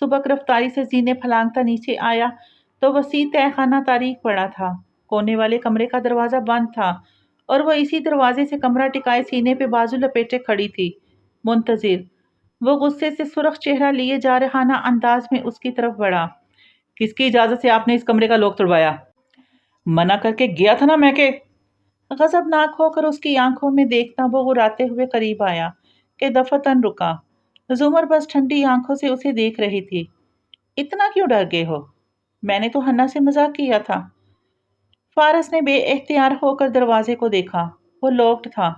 سبک رفتاری سے زینے پھلانگتا نیچے آیا تو وسیع تہہ خانہ تاریک پڑا تھا۔ کونے والے کمرے کا دروازہ بند تھا اور وہ اسی دروازے سے کمرہ ٹکائے سینے پہ بازو لپیٹے کھڑی تھی، منتظر۔ وہ غصے سے سرخ چہرہ لیے جارحانہ انداز میں اس کی طرف بڑھا۔ کس کی اجازت سے آپ نے اس کمرے کا لاک توڑوایا؟ منع کر کے گیا تھا نا میں کہ… غضبناک ہو کر اس کی آنکھوں میں دیکھتا وہ غراتے ہوئے قریب آیا کہ دفتن رکا۔ زمر بس ٹھنڈی آنکھوں سے اسے دیکھ رہی تھی۔ اتنا کیوں ڈر گئے ہو؟ میں نے تو ہنّا سے مذاق کیا تھا۔ فارس نے بے اختیار ہو کر دروازے کو دیکھا، وہ لاکڈ تھا۔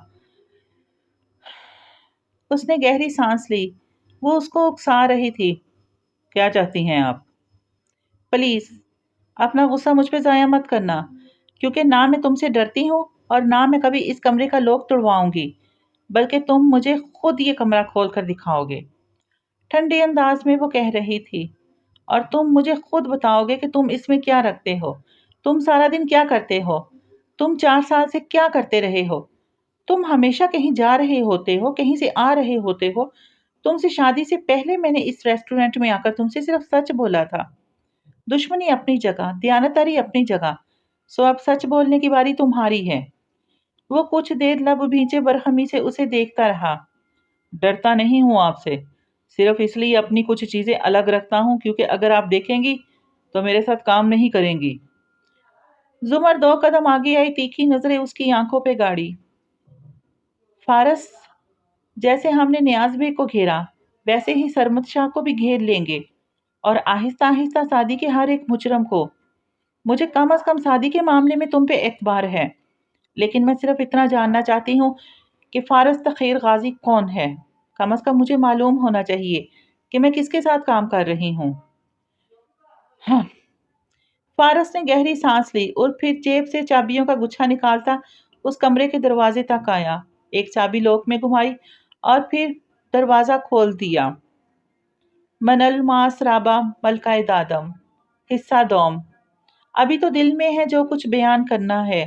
اس نے گہری سانس لی، وہ اس کو اکسا رہی تھی۔ کیا چاہتی ہیں آپ؟ پلیز، اپنا غصہ مجھ پہ ضائع مت کرنا، کیونکہ نہ میں تم سے ڈرتی ہوں اور نہ میں کبھی اس کمرے کا لوک توڑواؤں گی، بلکہ تم مجھے خود یہ کمرہ کھول کر دکھاؤ گے۔ ٹھنڈے انداز میں وہ کہہ رہی تھی، اور تم مجھے خود بتاؤ گے کہ تم اس میں کیا رکھتے ہو، تم سارا دن کیا کرتے ہو، تم 4 سال سے کیا کرتے رہے ہو، تم ہمیشہ کہیں جا رہے ہوتے ہو، کہیں سے آ رہے ہوتے ہو، تم سے شادی سے پہلے میں نے اس ریسٹورینٹ میں آ کر تم سے صرف سچ بولا تھا۔ دشمنی اپنی جگہ، دیانتداری اپنی جگہ، سو اب سچ بولنے کی باری تمہاری ہے۔ وہ کچھ دیر لب بھینچے برہمی سے اسے دیکھتا رہا۔ ڈرتا نہیں ہوں آپ سے، صرف اس لیے اپنی کچھ چیزیں الگ رکھتا ہوں کیونکہ اگر آپ دیکھیں گی تو میرے ساتھ کام نہیں کریں گی۔ زمر 2 قدم آگے آئی، تیکھی نظریں اس کی آنکھوں پہ گاڑی۔ فارس، جیسے ہم نے نیاز بے کو گھیرا ویسے ہی سرمد شاہ کو بھی گھیر لیں گے، اور آہستہ آہستہ سعدی کے ہر ایک مجرم کو۔ مجھے کم از کم سعدی کے معاملے میں تم پہ اعتبار ہے، لیکن میں صرف اتنا جاننا چاہتی ہوں کہ فارس تخیر غازی کون ہے۔ کم از کم مجھے معلوم ہونا چاہیے کہ میں کس کے ساتھ کام کر رہی ہوں۔ ہاں۔ فارس نے گہری سانس لی اور پھر جیب سے چابیوں کا گچھا نکالتا اس کمرے کے دروازے تک آیا، ایک چابی لوک میں گھمائی اور پھر دروازہ کھول دیا۔ من الماس رابع ملکہ دادم، حصہ دوم۔ ابھی تو دل میں ہے جو کچھ بیان کرنا ہے،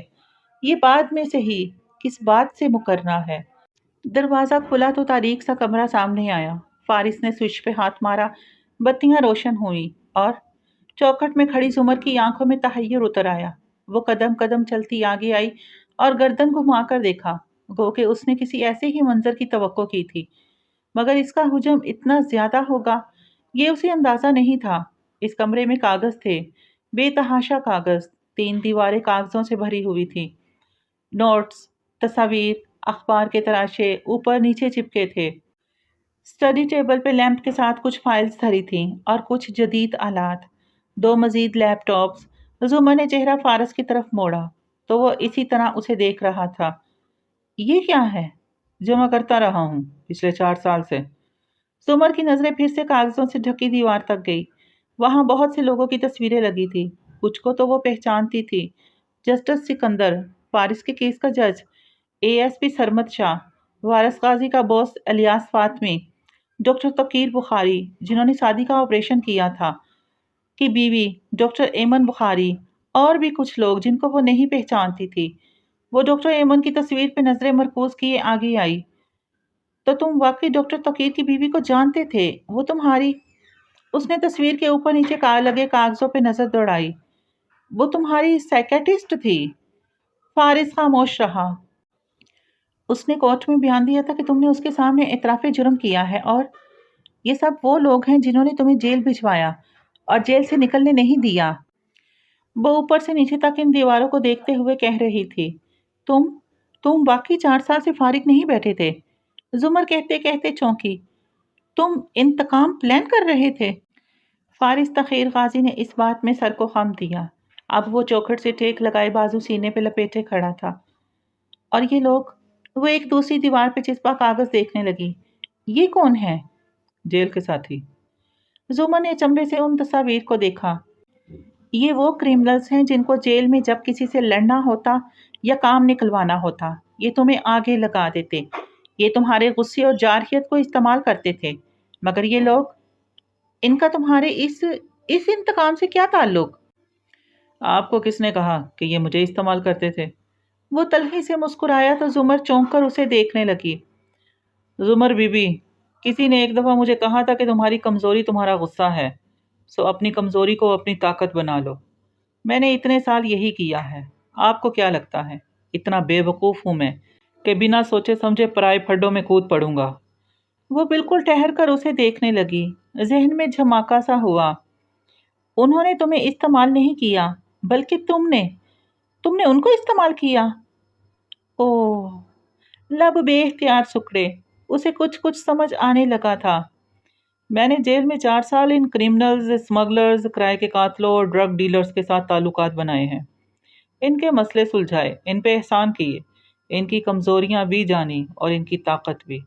یہ بعد میں سے ہی کس بات سے مکرنا ہے۔ دروازہ کھلا تو تاریک سا کمرہ سامنے آیا۔ فارس نے سوئچ پہ ہاتھ مارا، بتیاں روشن ہوئیں اور چوکھٹ میں کھڑی زمر کی آنکھوں میں تحیر اتر آیا۔ وہ قدم قدم چلتی آگے آئی اور گردن گھما کر دیکھا، گو کہ اس نے کسی ایسے ہی منظر کی توقع کی تھی، مگر اس کا حجم اتنا زیادہ ہوگا یہ اسے اندازہ نہیں تھا۔ اس کمرے میں کاغذ تھے، بے تحاشا کاغذ، 3 دیواریں کاغذوں سے بھری ہوئی تھی، نوٹس، تصاویر، اخبار کے تراشے اوپر نیچے چپکے تھے۔ اسٹڈی ٹیبل پہ لیمپ کے ساتھ کچھ فائلز دھری تھیں اور کچھ جدید آلات، 2 مزید لیپ ٹاپس۔ زمر نے چہرہ فارس کی طرف موڑا تو وہ اسی طرح اسے دیکھ رہا تھا۔ یہ کیا ہے؟ جو میں کرتا رہا ہوں پچھلے 4 سال سے۔ زمر کی نظریں پھر سے کاغذوں سے ڈھکی دیوار تک گئی۔ وہاں بہت سے لوگوں کی تصویریں لگی تھی، کچھ کو تو وہ پہچانتی تھی۔ جسٹس سکندر، فارس کے کیس کا جج، ASP سرمد شاہ، وارث غازی کا باس الیاس فاطمی، ڈاکٹر توقیر بخاری جنہوں نے سعدی کا آپریشن کیا تھا کی بیوی ڈاکٹر ایمن بخاری، اور بھی کچھ لوگ جن کو وہ نہیں پہچانتی تھی۔ وہ ڈاکٹر ایمن کی تصویر پہ نظریں مرکوز کیے آگے آئی۔ تو تم واقعی ڈاکٹر توقیر کی بیوی کو جانتے تھے؟ وہ تمہاری… اس نے تصویر کے اوپر نیچے لگے کاغذوں پہ نظر دوڑائی۔ وہ تمہاری سائیکیٹرسٹ تھی؟ فارس خاموش رہا۔ اس نے کورٹ میں بیان دیا تھا کہ تم نے اس کے سامنے اعتراف جرم کیا ہے، اور یہ سب وہ لوگ ہیں جنہوں نے تمہیں جیل بھجوایا اور جیل سے نکلنے نہیں دیا۔ وہ اوپر سے نیچے تک ان دیواروں کو دیکھتے ہوئے کہہ رہی تھی۔ تم واقعی 4 سال سے فارغ نہیں بیٹھے تھے؟ زمر کہتے کہتے چونکی۔ تم انتقام پلان کر رہے تھے؟ فارس تخیر غازی نے اس بات میں سر کو خم دیا۔ اب وہ چوکھٹ سے ٹیک لگائے بازو سینے پہ لپیٹے کھڑا تھا۔ اور یہ لوگ… وہ ایک دوسری دیوار پہ چسپا کاغذ دیکھنے لگی۔ یہ کون ہے؟ جیل کے ساتھی۔ زمر نے چمبے سے ان تصاویر کو دیکھا۔ یہ وہ کریمنلز ہیں جن کو جیل میں جب کسی سے لڑنا ہوتا یا کام نکلوانا ہوتا یہ تمہیں آگے لگا دیتے، یہ تمہارے غصے اور جارحیت کو استعمال کرتے تھے، مگر یہ لوگ… ان کا تمہارے اس انتقام سے کیا تعلق؟ آپ کو کس نے کہا کہ یہ مجھے استعمال کرتے تھے؟ وہ تلخی سے مسکرایا تو زمر چونک کر اسے دیکھنے لگی۔ زمر بی بی، کسی نے ایک دفعہ مجھے کہا تھا کہ تمہاری کمزوری تمہارا غصہ ہے، سو اپنی کمزوری کو اپنی طاقت بنا لو۔ میں نے اتنے سال یہی کیا ہے۔ آپ کو کیا لگتا ہے اتنا بے وقوف ہوں میں کہ بنا سوچے سمجھے پرائے پھڈوں میں کود پڑوں گا؟ وہ بالکل ٹھہر کر اسے دیکھنے لگی، ذہن میں جھماکا سا ہوا۔ انہوں نے تمہیں استعمال نہیں کیا، بلکہ تم نے ان کو استعمال کیا۔ اوہ! لب بے اختیار سکڑے۔ اسے کچھ سمجھ آنے لگا تھا۔ میں نے جیل میں 4 سال ان کریمنلز، اسمگلرز، کرائے کے قاتلوں اور ڈرگ ڈیلرز کے ساتھ تعلقات بنائے ہیں، ان کے مسئلے سلجھائے، ان پہ احسان کیے، ان کی کمزوریاں بھی جانی اور ان کی طاقت بھی،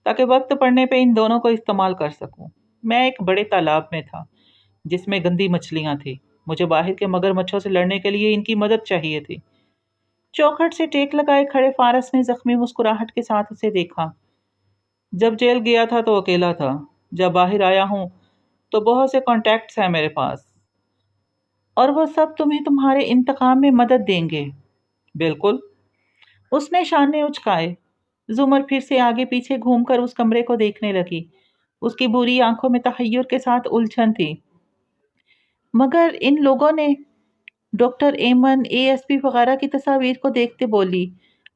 تاکہ وقت پڑنے پہ ان دونوں کو استعمال کر سکوں۔ میں ایک بڑے تالاب میں تھا جس میں گندی مچھلیاں تھی، مجھے باہر کے مگر مچھوں سے لڑنے کے لیے ان کی مدد چاہیے تھی۔ چوکھٹ سے ٹیک لگائے کھڑے فارس نے زخمی مسکراہٹ کے ساتھ اسے دیکھا۔ جب جیل گیا تھا تو اکیلا تھا، جب باہر آیا ہوں تو بہت سے کانٹیکٹس ہیں میرے پاس، اور وہ سب تمہیں تمہارے انتقام میں مدد دیں گے۔ بالکل۔ اس نے شانے اچکائے۔ زمر پھر سے آگے پیچھے گھوم کر اس کمرے کو دیکھنے لگی۔ اس کی بری آنکھوں میں تحیر کے ساتھ الجھن تھی۔ مگر ان لوگوں نے doctor Aiman, A S P وغیرہ کی تصاویر کو دیکھتے بولی،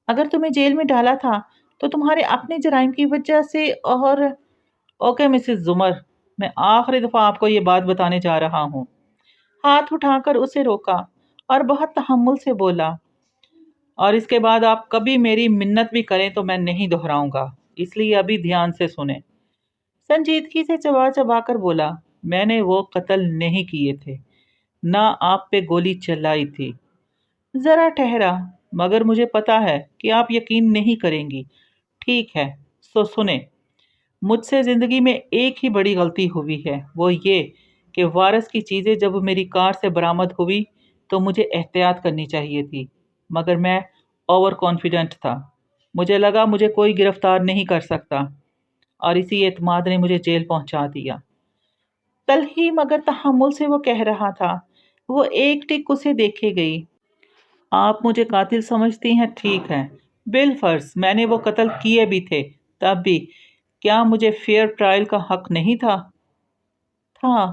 اگر تمہیں جیل میں ڈالا تھا تو تمہارے اپنے جرائم کی وجہ سے، اور اوکے مسز زمر، میں آخری دفعہ آپ کو یہ بات بتانے جا رہا ہوں۔ ہاتھ اٹھا کر اسے روکا اور بہت تحمل سے بولا، اور اس کے بعد آپ کبھی میری منت بھی کریں تو میں نہیں دہراؤں گا، اس لیے ابھی دھیان سے سنیں۔ سنجیدگی سے چبا چبا کر بولا، میں نے وہ قتل نہیں کیے تھے، نہ آپ پہ گولی چلائی تھی۔ ذرا ٹھہرا، مگر مجھے پتا ہے کہ آپ یقین نہیں کریں گی۔ ٹھیک ہے، سو سنیں، مجھ سے زندگی میں ایک ہی بڑی غلطی ہوئی ہے، وہ یہ کہ وارث کی چیزیں جب میری کار سے برآمد ہوئی تو مجھے احتیاط کرنی چاہیے تھی، مگر میں اوور کانفیڈنٹ تھا۔ مجھے لگا مجھے کوئی گرفتار نہیں کر سکتا، اور اسی اعتماد نے مجھے جیل پہنچا دیا۔ تلخی مگر تحمل سے وہ کہہ رہا تھا۔ وہ ایک ٹک اسے دیکھے گئی۔ آپ مجھے قاتل سمجھتی ہیں، ٹھیک ہے، بالفرض میں نے وہ قتل کیے بھی تھے، تب بھی کیا مجھے فیئر ٹرائل کا حق نہیں تھا؟ تھا۔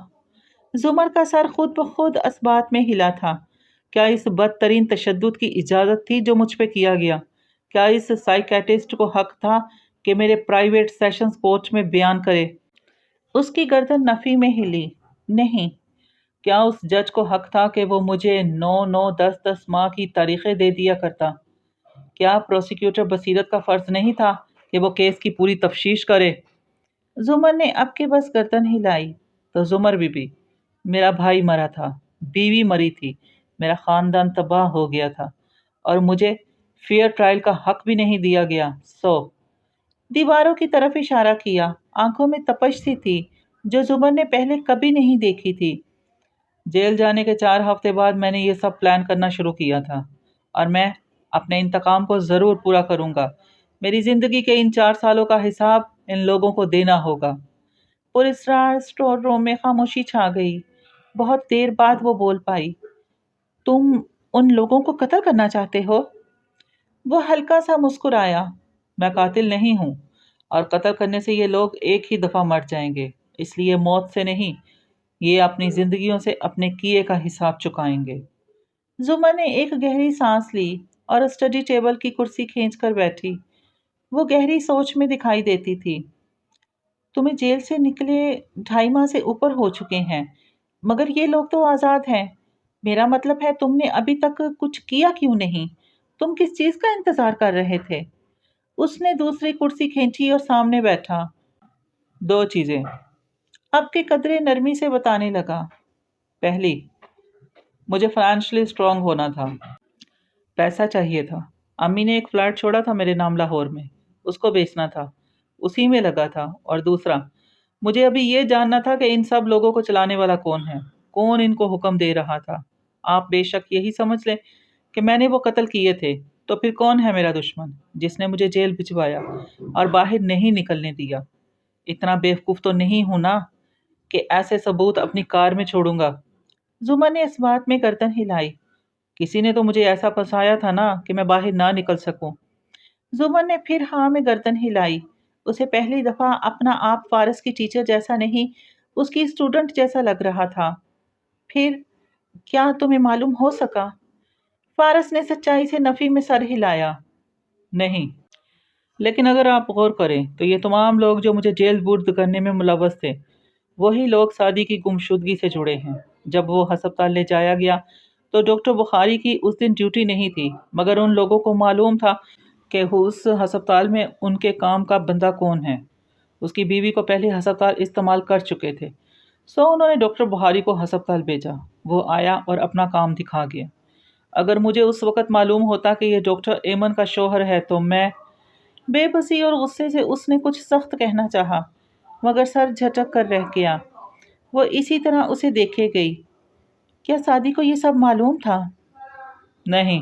زمر کا سر خود بخود اثبات میں ہلا تھا۔ کیا اس بدترین تشدد کی اجازت تھی جو مجھ پہ کیا گیا؟ کیا اس سائیکیٹرسٹ کو حق تھا کہ میرے پرائیویٹ سیشنز کورٹ میں بیان کرے؟ اس کی گردن نفی میں ہلی۔ نہیں۔ کیا اس جج کو حق تھا کہ وہ مجھے 9 9 10 10 ماہ کی تاریخیں دے دیا کرتا؟ کیا پروسیکیوٹر بصیرت کا فرض نہیں تھا کہ وہ کیس کی پوری تفتیش کرے؟ زمر نے اب کے بس گردن ہلائی۔ تو زمر بی میرا بھائی مرا تھا، بیوی مری تھی، میرا خاندان تباہ ہو گیا تھا، اور مجھے فیئر ٹرائل کا حق بھی نہیں دیا گیا۔ دیواروں کی طرف اشارہ کیا۔ آنکھوں میں تپش سی تھی جو زمر نے پہلے کبھی نہیں دیکھی تھی۔ جیل جانے کے 4 ہفتے بعد میں نے یہ سب پلان کرنا شروع کیا تھا، اور میں اپنے انتقام کو ضرور پورا کروں گا۔ میری زندگی کے ان 4 سالوں کا حساب ان لوگوں کو دینا ہوگا۔ پراسرار اسٹور روم میں خاموشی چھا گئی۔ بہت دیر بعد وہ بول پائی، تم ان لوگوں کو قتل کرنا چاہتے ہو؟ وہ ہلکا سا مسکرایا۔ میں قاتل نہیں ہوں، اور قتل کرنے سے یہ لوگ ایک ہی دفعہ مر جائیں گے، اس لیے موت سے نہیں، یہ اپنی زندگیوں سے اپنے کیے کا حساب چکائیں گے۔ زمر نے ایک گہری سانس لی اور اسٹڈی ٹیبل کی کرسی کھینچ کر بیٹھی۔ وہ گہری سوچ میں دکھائی دیتی تھی۔ تمہیں جیل سے نکلے 2.5 ماہ سے اوپر ہو چکے ہیں، مگر یہ لوگ تو آزاد ہیں۔ میرا مطلب ہے تم نے ابھی تک کچھ کیا کیوں نہیں؟ تم کس چیز کا انتظار کر رہے تھے؟ اس نے دوسری کرسی کھینچی اور سامنے بیٹھا۔ 2 چیزیں، اب کے قدرے نرمی سے بتانے لگا۔ پہلی، مجھے فائنینشلی اسٹرانگ ہونا تھا، پیسہ چاہیے تھا۔ امی نے ایک فلیٹ چھوڑا تھا میرے نام لاہور میں، اس کو بیچنا تھا، اسی میں لگا تھا۔ اور دوسرا، مجھے ابھی یہ جاننا تھا کہ ان سب لوگوں کو چلانے والا کون ہے، کون ان کو حکم دے رہا تھا۔ آپ بے شک یہی سمجھ لیں کہ میں نے وہ قتل کیے تھے، تو پھر کون ہے میرا دشمن جس نے مجھے جیل بھجوایا اور باہر نہیں نکلنے دیا؟ اتنا بیوقوف تو نہیں ہوں نا کہ ایسے ثبوت اپنی کار میں چھوڑوں گا۔ زمر نے اس بات میں گردن ہلائی۔ کسی نے تو مجھے ایسا پھنسایا تھا نا کہ میں باہر نہ نکل سکوں۔ زمر نے پھر ہاں میں گردن ہلائی۔ اسے پہلی دفعہ اپنا آپ فارس کی ٹیچر جیسا نہیں، اس کی اسٹوڈنٹ جیسا لگ رہا تھا۔ پھر کیا تمہیں معلوم ہو سکا؟ فارس نے سچائی سے نفی میں سر ہلایا۔ نہیں، لیکن اگر آپ غور کریں تو یہ تمام لوگ جو مجھے جیل برد کرنے میں ملوث تھے، وہی لوگ سعدی کی گمشدگی سے جڑے ہیں۔ جب وہ ہسپتال لے جایا گیا تو ڈاکٹر بخاری کی اس دن ڈیوٹی نہیں تھی، مگر ان لوگوں کو معلوم تھا کہ اس ہسپتال میں ان کے کام کا بندہ کون ہے۔ اس کی بیوی کو پہلے ہسپتال استعمال کر چکے تھے، سو انہوں نے ڈاکٹر بخاری کو ہسپتال بھیجا۔ وہ آیا اور اپنا کام دکھا گیا۔ اگر مجھے اس وقت معلوم ہوتا کہ یہ ڈاکٹر ایمن کا شوہر ہے تو میں… بے بسی اور غصے سے اس نے کچھ سخت کہنا چاہا، مگر سر جھٹک کر رہ گیا۔ وہ اسی طرح اسے دیکھے گئی۔ کیا سعدی کو یہ سب معلوم تھا؟ نہیں۔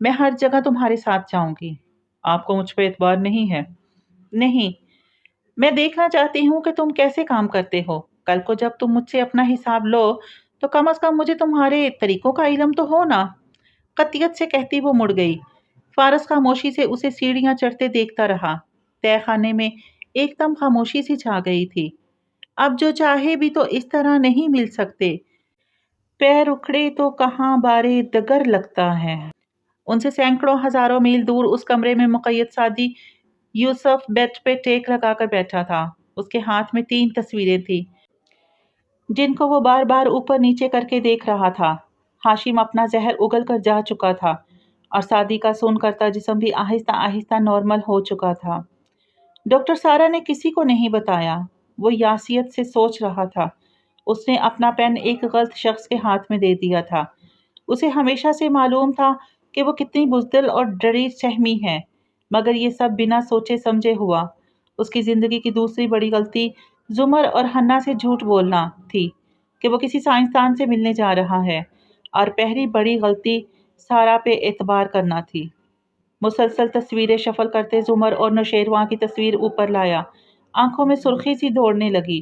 میں ہر جگہ تمہارے ساتھ جاؤں گی۔ آپ کو مجھ پہ اعتبار نہیں ہے؟ نہیں، میں دیکھنا چاہتی ہوں کہ تم کیسے کام کرتے ہو۔ کل کو جب تم مجھ سے اپنا حساب لو تو کم از کم مجھے تمہارے طریقوں کا علم تو ہو نا۔ قطعیت سے کہتی وہ مڑ گئی۔ فارس خاموشی سے اسے سیڑھیاں چڑھتے دیکھتا رہا۔ تہہ خانے میں ایک دم خاموشی سی چھا گئی تھی۔ اب جو چاہے بھی تو اس طرح نہیں مل سکتے۔ پیر اکھڑے تو کہاں بارے دگر لگتا ہے۔ ان سے سینکڑوں ہزاروں میل دور اس کمرے میں مقید سادی یوسف بیڈ پہ ٹیک لگا کر بیٹھا تھا۔ اس کے ہاتھ میں 3 تصویریں تھیں جن کو وہ بار بار اوپر نیچے کر کے دیکھ رہا تھا۔ ہاشم اپنا زہر اگل کر جا چکا تھا اور سادی کا سون کرتا جسم بھی آہستہ آہستہ نارمل ہو چکا تھا۔ ڈاکٹر سارا نے کسی کو نہیں بتایا۔ وہ یاسیت سے سوچ رہا تھا۔ اس نے اپنا پین ایک غلط شخص کے ہاتھ میں دے دیا تھا۔ اسے ہمیشہ سے معلوم تھا کہ وہ کتنی بزدل اور ڈری سہمی ہے، مگر یہ سب بنا سوچے سمجھے ہوا۔ اس کی زندگی کی دوسری بڑی غلطی زمر اور حنا سے جھوٹ بولنا تھی کہ وہ کسی سائنسدان سے ملنے جا رہا ہے، اور پہلی بڑی غلطی سارا پہ اعتبار کرنا تھی۔ مسلسل تصویریں شفل کرتے زمر اور نوشیروان کی تصویر اوپر لایا۔ آنکھوں میں سرخی سی دوڑنے لگی۔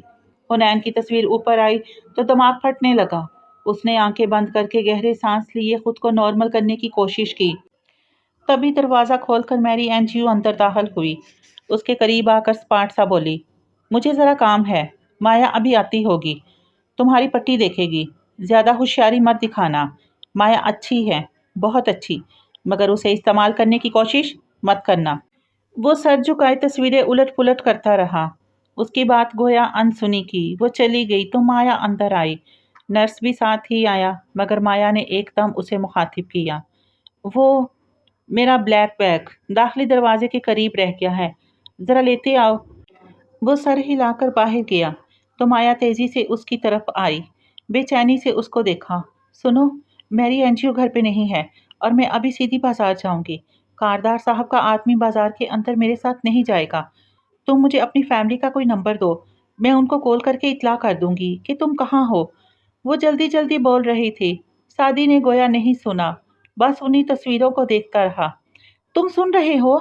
حنین کی تصویر اوپر آئی تو دماغ پھٹنے لگا۔ اس نے آنکھیں بند کر کے گہرے سانس لیے خود کو نارمل کرنے کی کوشش کی۔ تبھی دروازہ کھول کر میری اینجیو اندر داخل ہوئی۔ اس کے قریب آ کر سپاٹ سا بولی، مجھے ذرا کام ہے، مایا ابھی آتی ہوگی، تمہاری پٹی دیکھے گی، زیادہ ہوشیاری مت دکھانا، مایا اچھی ہے، بہت اچھی، مگر اسے استعمال کرنے کی کوشش مت کرنا۔ وہ سر جھکائے تصویریں الٹ پلٹ کرتا رہا۔ اس کی بات گویا انسنی کی۔ وہ چلی گئی تو مایا اندر آئی۔ نرس بھی ساتھ ہی آیا، مگر مایا نے ایک دم اسے مخاطب کیا۔ وہ میرا بلیک بیگ داخلی دروازے کے قریب رہ گیا ہے، ذرا لیتے آؤ۔ وہ سر ہلا کر باہر گیا تو مایا تیزی سے اس کی طرف آئی، بے چینی سے اس کو دیکھا۔ سنو، میری اینجیو گھر پہ نہیں ہے اور میں ابھی سیدھی بازار جاؤں گی۔ کاردار صاحب کا آدمی بازار کے اندر میرے ساتھ نہیں جائے گا۔ تم مجھے اپنی فیملی کا کوئی نمبر دو، میں ان کو کال کر کے اطلاع کر دوں گی کہ تم کہاں ہو۔ وہ جلدی جلدی بول رہی تھی۔ سادی نے گویا نہیں سنا، بس انہی تصویروں کو دیکھتا رہا۔ تم سن رہے ہو؟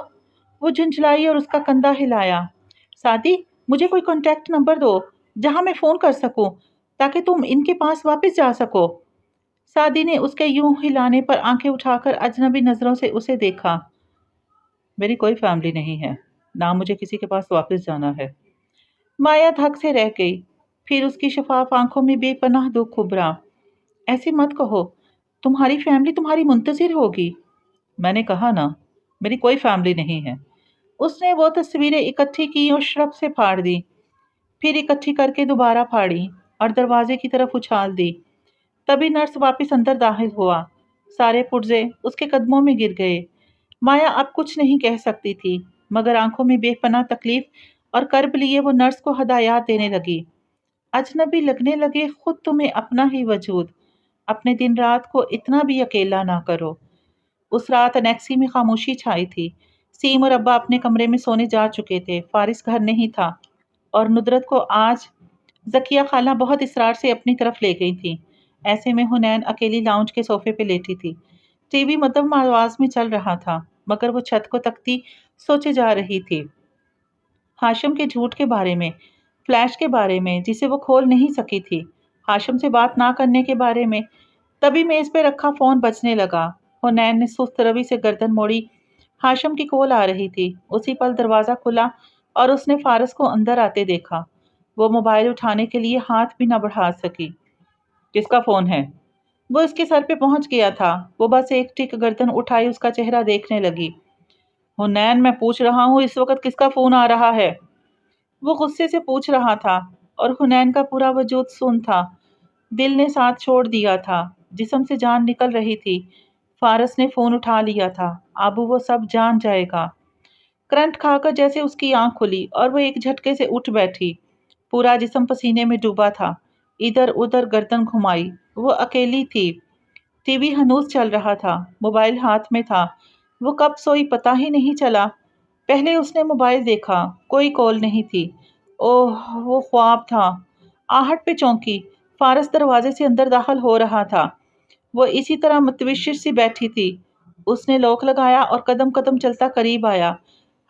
وہ جھنجھلائی اور اس کا کندھا ہلایا۔ سادی، مجھے کوئی کانٹیکٹ نمبر دو جہاں میں فون کر سکوں تاکہ تم ان کے پاس واپس جا سکو۔ سادی نے اس کے یوں ہلانے پر آنکھیں اٹھا کر اجنبی نظروں سے اسے دیکھا۔ میری کوئی فیملی نہیں ہے، نہ مجھے کسی کے پاس واپس جانا ہے۔ مایا دھک سے رہ گئی، پھر اس کی شفاف آنکھوں میں بے پناہ دکھ ابھرا۔ ایسے مت کہو، تمہاری فیملی تمہاری منتظر ہوگی۔ میں نے کہا نا، میری کوئی فیملی نہیں ہے۔ اس نے وہ تصویریں اکٹھی کی اور شرب سے پھاڑ دی، پھر اکٹھی کر کے دوبارہ پھاڑی اور دروازے کی طرف اچھال دی۔ تبھی نرس واپس اندر داخل ہوا۔ سارے پرزے اس کے قدموں میں گر گئے۔ مایا اب کچھ نہیں کہہ سکتی تھی، مگر آنکھوں میں بے پناہ تکلیف اور کرب لیے وہ نرس کو ہدایات دینے لگی۔ اجنبی لگنے لگے خود تمہیں اپنا ہی وجود، اپنے دن رات کو اتنا بھی اکیلا نہ کرو۔ اس رات انیکسی میں خاموشی چھائی تھی۔ سیم اور ابا اپنے کمرے میں سونے جا چکے تھے، فارس گھر نہیں تھا، اور ندرت کو آج زکیہ خالہ بہت اصرار سے اپنی طرف لے گئی تھی۔ ایسے میں حنین اکیلی لاؤنج کے صوفے پہ لیٹی تھی۔ ٹی وی مدھم آواز میں چل رہا تھا، مگر وہ چھت کو تکتی سوچے جا رہی تھی۔ ہاشم کے جھوٹ کے بارے میں، فلیش کے بارے میں جسے وہ کھول نہیں سکی تھی، ہاشم سے بات نہ کرنے کے بارے میں۔ تبھی میز پہ رکھا فون بجنے لگا۔ حنین نے سست روی سے گردن موڑی۔ ہاشم کی کال آ رہی تھی۔ اسی پل دروازہ کھلا اور اس نے فارس کو اندر آتے دیکھا۔ وہ موبائل اٹھانے کے لیے ہاتھ بھی نہ بڑھا سکی۔ کس کا فون ہے؟ وہ اس کے سر پہ پہنچ گیا تھا۔ وہ بس ایک ٹک گردن اٹھائی اس کا چہرہ دیکھنے لگی۔ حنین، میں پوچھ رہا ہوں اس وقت کس کا فون آ رہا ہے؟ وہ غصے سے پوچھ رہا تھا، اور حنین کا پورا وجود سن تھا۔ دل نے ساتھ چھوڑ دیا تھا، جسم سے جان نکل رہی تھی۔ فارس نے فون اٹھا لیا تھا۔ اب وہ سب جان جائے گا۔ کرنٹ کھا کر جیسے اس کی آنکھ کھلی اور وہ ایک جھٹکے سے اٹھ بیٹھی۔ پورا جسم پسینے میں ڈوبا تھا۔ ادھر ادھر گردن گھمائی۔ وہ اکیلی تھی۔ ٹی وی ہنوز چل رہا تھا، موبائل ہاتھ میں تھا۔ وہ کب سوئی پتہ ہی نہیں چلا۔ پہلے اس نے موبائل دیکھا، کوئی کال نہیں تھی۔ اوہ، وہ خواب تھا۔ آہٹ پہ چونکی۔ فارس دروازے سے اندر داخل ہو رہا تھا۔ وہ اسی طرح متوشر سی بیٹھی تھی۔ اس نے لوک لگایا اور قدم قدم چلتا قریب آیا۔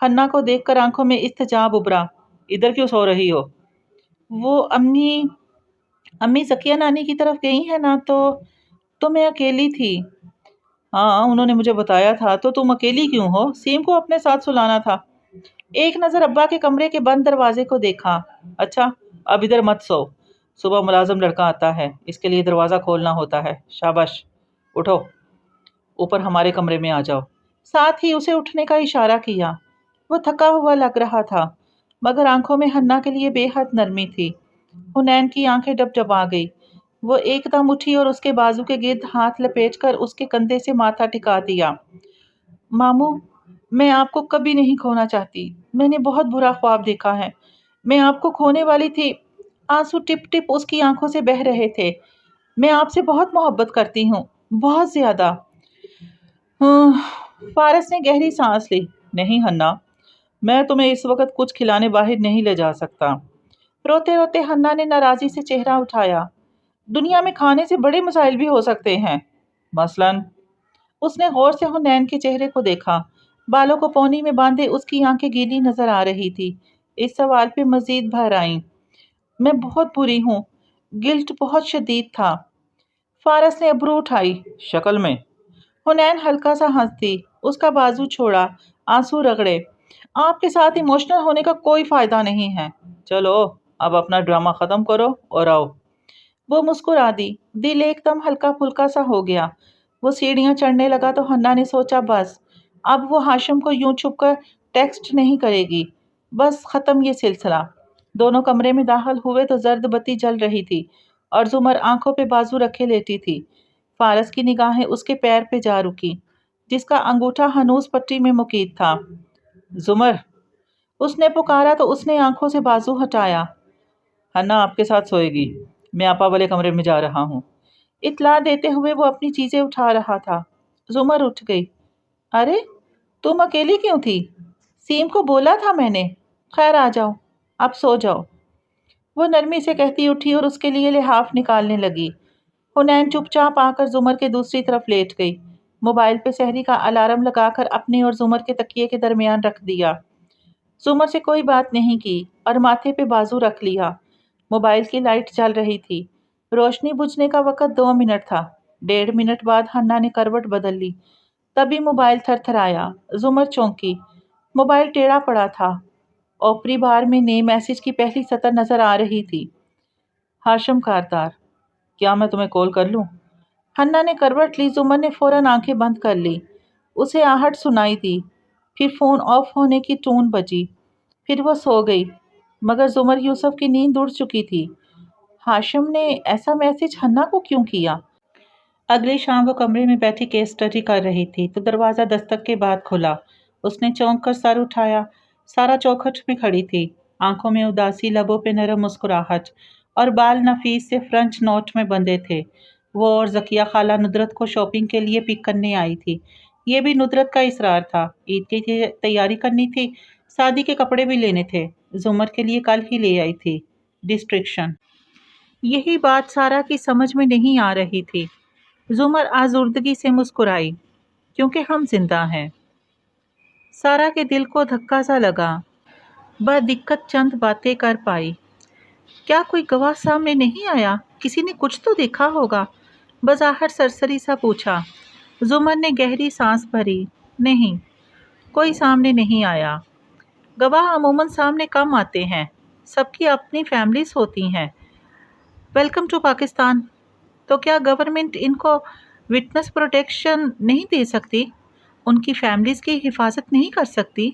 حنا کو دیکھ کر آنکھوں میں استجاب ابھرا۔ ادھر کیوں سو رہی ہو؟ وہ امی ذکیہ نانی کی طرف گئی ہیں نا تو میں اکیلی تھی۔ ہاں انہوں نے مجھے بتایا تھا، تو تم اکیلی کیوں ہو؟ سیم کو اپنے ساتھ سلانا تھا۔ ایک نظر ابا کے کمرے کے بند دروازے کو دیکھا۔ اچھا اب ادھر مت سو، صبح ملازم لڑکا آتا ہے، اس کے لیے دروازہ کھولنا ہوتا ہے۔ شاباش اٹھو، اوپر ہمارے کمرے میں آ جاؤ۔ ساتھ ہی اسے اٹھنے کا اشارہ کیا۔ وہ تھکا ہوا لگ رہا تھا مگر آنکھوں میں حنا کے لیے بے حد نرمی تھی۔ حنین کی آنکھیں ڈبڈبا گئی۔ وہ ایک دم اٹھی اور اس کے بازو کے گرد ہاتھ لپیٹ کر اس کے کندھے سے ماتھا ٹکا دیا۔ ماموں میں آپ کو کبھی نہیں کھونا چاہتی، میں نے بہت برا خواب دیکھا ہے، میں آپ کو کھونے والی تھی۔ آنسو ٹپ ٹپ اس کی آنکھوں سے بہہ رہے تھے۔ میں آپ سے بہت محبت کرتی ہوں، بہت زیادہ۔ فارس نے گہری سانس لی۔ نہیں حنا، میں تمہیں اس وقت کچھ کھلانے باہر نہیں لے جا سکتا۔ روتے روتے حنا نے ناراضی سے چہرہ اٹھایا۔ دنیا میں کھانے سے بڑے مسائل بھی ہو سکتے ہیں، مثلاً۔ اس نے غور سے حنین کے چہرے کو دیکھا۔ بالوں کو پونی میں باندھے اس کی آنکھیں گیلی نظر آ رہی تھی۔ اس سوال پہ مزید بھر آئیں۔ میں بہت بری ہوں، گلٹ بہت شدید تھا۔ فارس نے ابرو اٹھائی۔ شکل میں؟ حنین ہلکا سا ہنس دی، اس کا بازو چھوڑا، آنسو رگڑے۔ آپ کے ساتھ ایموشنل ہونے کا کوئی فائدہ نہیں ہے، چلو اب اپنا ڈرامہ ختم کرو اور آؤ۔ وہ مسکرا دی، دل ایک دم ہلکا پھلکا سا ہو گیا۔ وہ سیڑھیاں چڑھنے لگا تو حنا نے سوچا بس اب وہ ہاشم کو یوں چھپ کر ٹیکسٹ نہیں کرے گی، بس ختم یہ سلسلہ۔ دونوں کمرے میں داخل ہوئے تو زرد بتی جل رہی تھی اور زمر آنکھوں پہ بازو رکھے لیٹی تھی۔ فارس کی نگاہیں اس کے پیر پہ جا رکی، جس کا انگوٹھا ہنوز پٹی میں مقید تھا۔ زمر، اس نے پکارا تو اس نے آنکھوں سے بازو ہٹایا۔ حنا آپ کے ساتھ سوئے گی، میں آپا والے کمرے میں جا رہا ہوں۔ اطلاع دیتے ہوئے وہ اپنی چیزیں اٹھا رہا تھا۔ زمر اٹھ گئی۔ ارے تم اکیلی کیوں تھی؟ سیم کو بولا تھا میں نے۔ خیر آ جاؤ، اب سو جاؤ۔ وہ نرمی سے کہتی اٹھی اور اس کے لیے لحاف نکالنے لگی۔ حنین چپ چاپ آ کر زمر کے دوسری طرف لیٹ گئی۔ موبائل پہ سحری کا الارم لگا کر اپنے اور زمر کے تکیے کے درمیان رکھ دیا۔ زمر سے کوئی بات نہیں کی اور ماتھے پہ بازو رکھ لیا۔ موبائل کی لائٹ جل رہی تھی۔ روشنی بجھنے کا وقت 2 منٹ تھا۔ 1.5 منٹ بعد حنا نے کروٹ بدل لی۔ تبھی موبائل تھر تھرایا۔ زمر چونکی۔ موبائل ٹیڑھا پڑا تھا۔ اوپری بار میں نئے میسج کی پہلی سطر نظر آ رہی تھی۔ ہاشم کاردار، کیا میں تمہیں کال کر لوں؟ حنا نے کروٹ لی۔ زمر نے فوراً آنکھیں بند کر لی۔ اسے آہٹ سنائی دی، پھر فون آف ہونے کی ٹون بجی۔ پھر وہ سو گئی، مگر زمر یوسف کی نیند اڑ چکی تھی۔ ہاشم نے ایسا میسج حنا کو کیوں کیا؟ اگلی شام وہ کمرے میں بیٹھی کیس اسٹڈی کر رہی تھی تو دروازہ دستک کے بعد کھلا۔ اس نے چونک کر سر اٹھایا۔ سارا چوکھٹ میں کھڑی تھی، آنکھوں میں اداسی، لبوں پہ نرم مسکراہٹ، اور بال نفیس سے فرنچ نوٹ میں بندھے تھے۔ وہ اور ذکیہ خالہ ندرت کو شاپنگ کے لیے پک کرنے آئی تھی۔ یہ بھی ندرت کا اصرار تھا، عید کی تیاری کرنی تھی، شادی کے کپڑے بھی لینے تھے۔ زمر کے لیے کل ہی لے آئی تھی۔ ڈسٹریکشن۔ یہی بات سارا کی سمجھ میں نہیں آ رہی تھی۔ زمر آزردگی سے مسکرائی، کیونکہ ہم زندہ ہیں۔ سارا کے دل کو دھکا سا لگا، بدقت چند باتیں کر پائی۔ کیا کوئی گواہ سامنے نہیں آیا؟ کسی نے کچھ تو دیکھا ہوگا؟ بظاہر سرسری سا پوچھا۔ زمر نے گہری سانس بھری۔ نہیں، کوئی سامنے نہیں آیا۔ گواہ عموماً سامنے کم آتے ہیں، سب کی اپنی فیملیز ہوتی ہیں۔ Welcome to Pakistan. تو کیا گورنمنٹ ان کو وٹنس پروٹیکشن نہیں دے سکتی؟ ان کی فیملیز کی حفاظت نہیں کر سکتی؟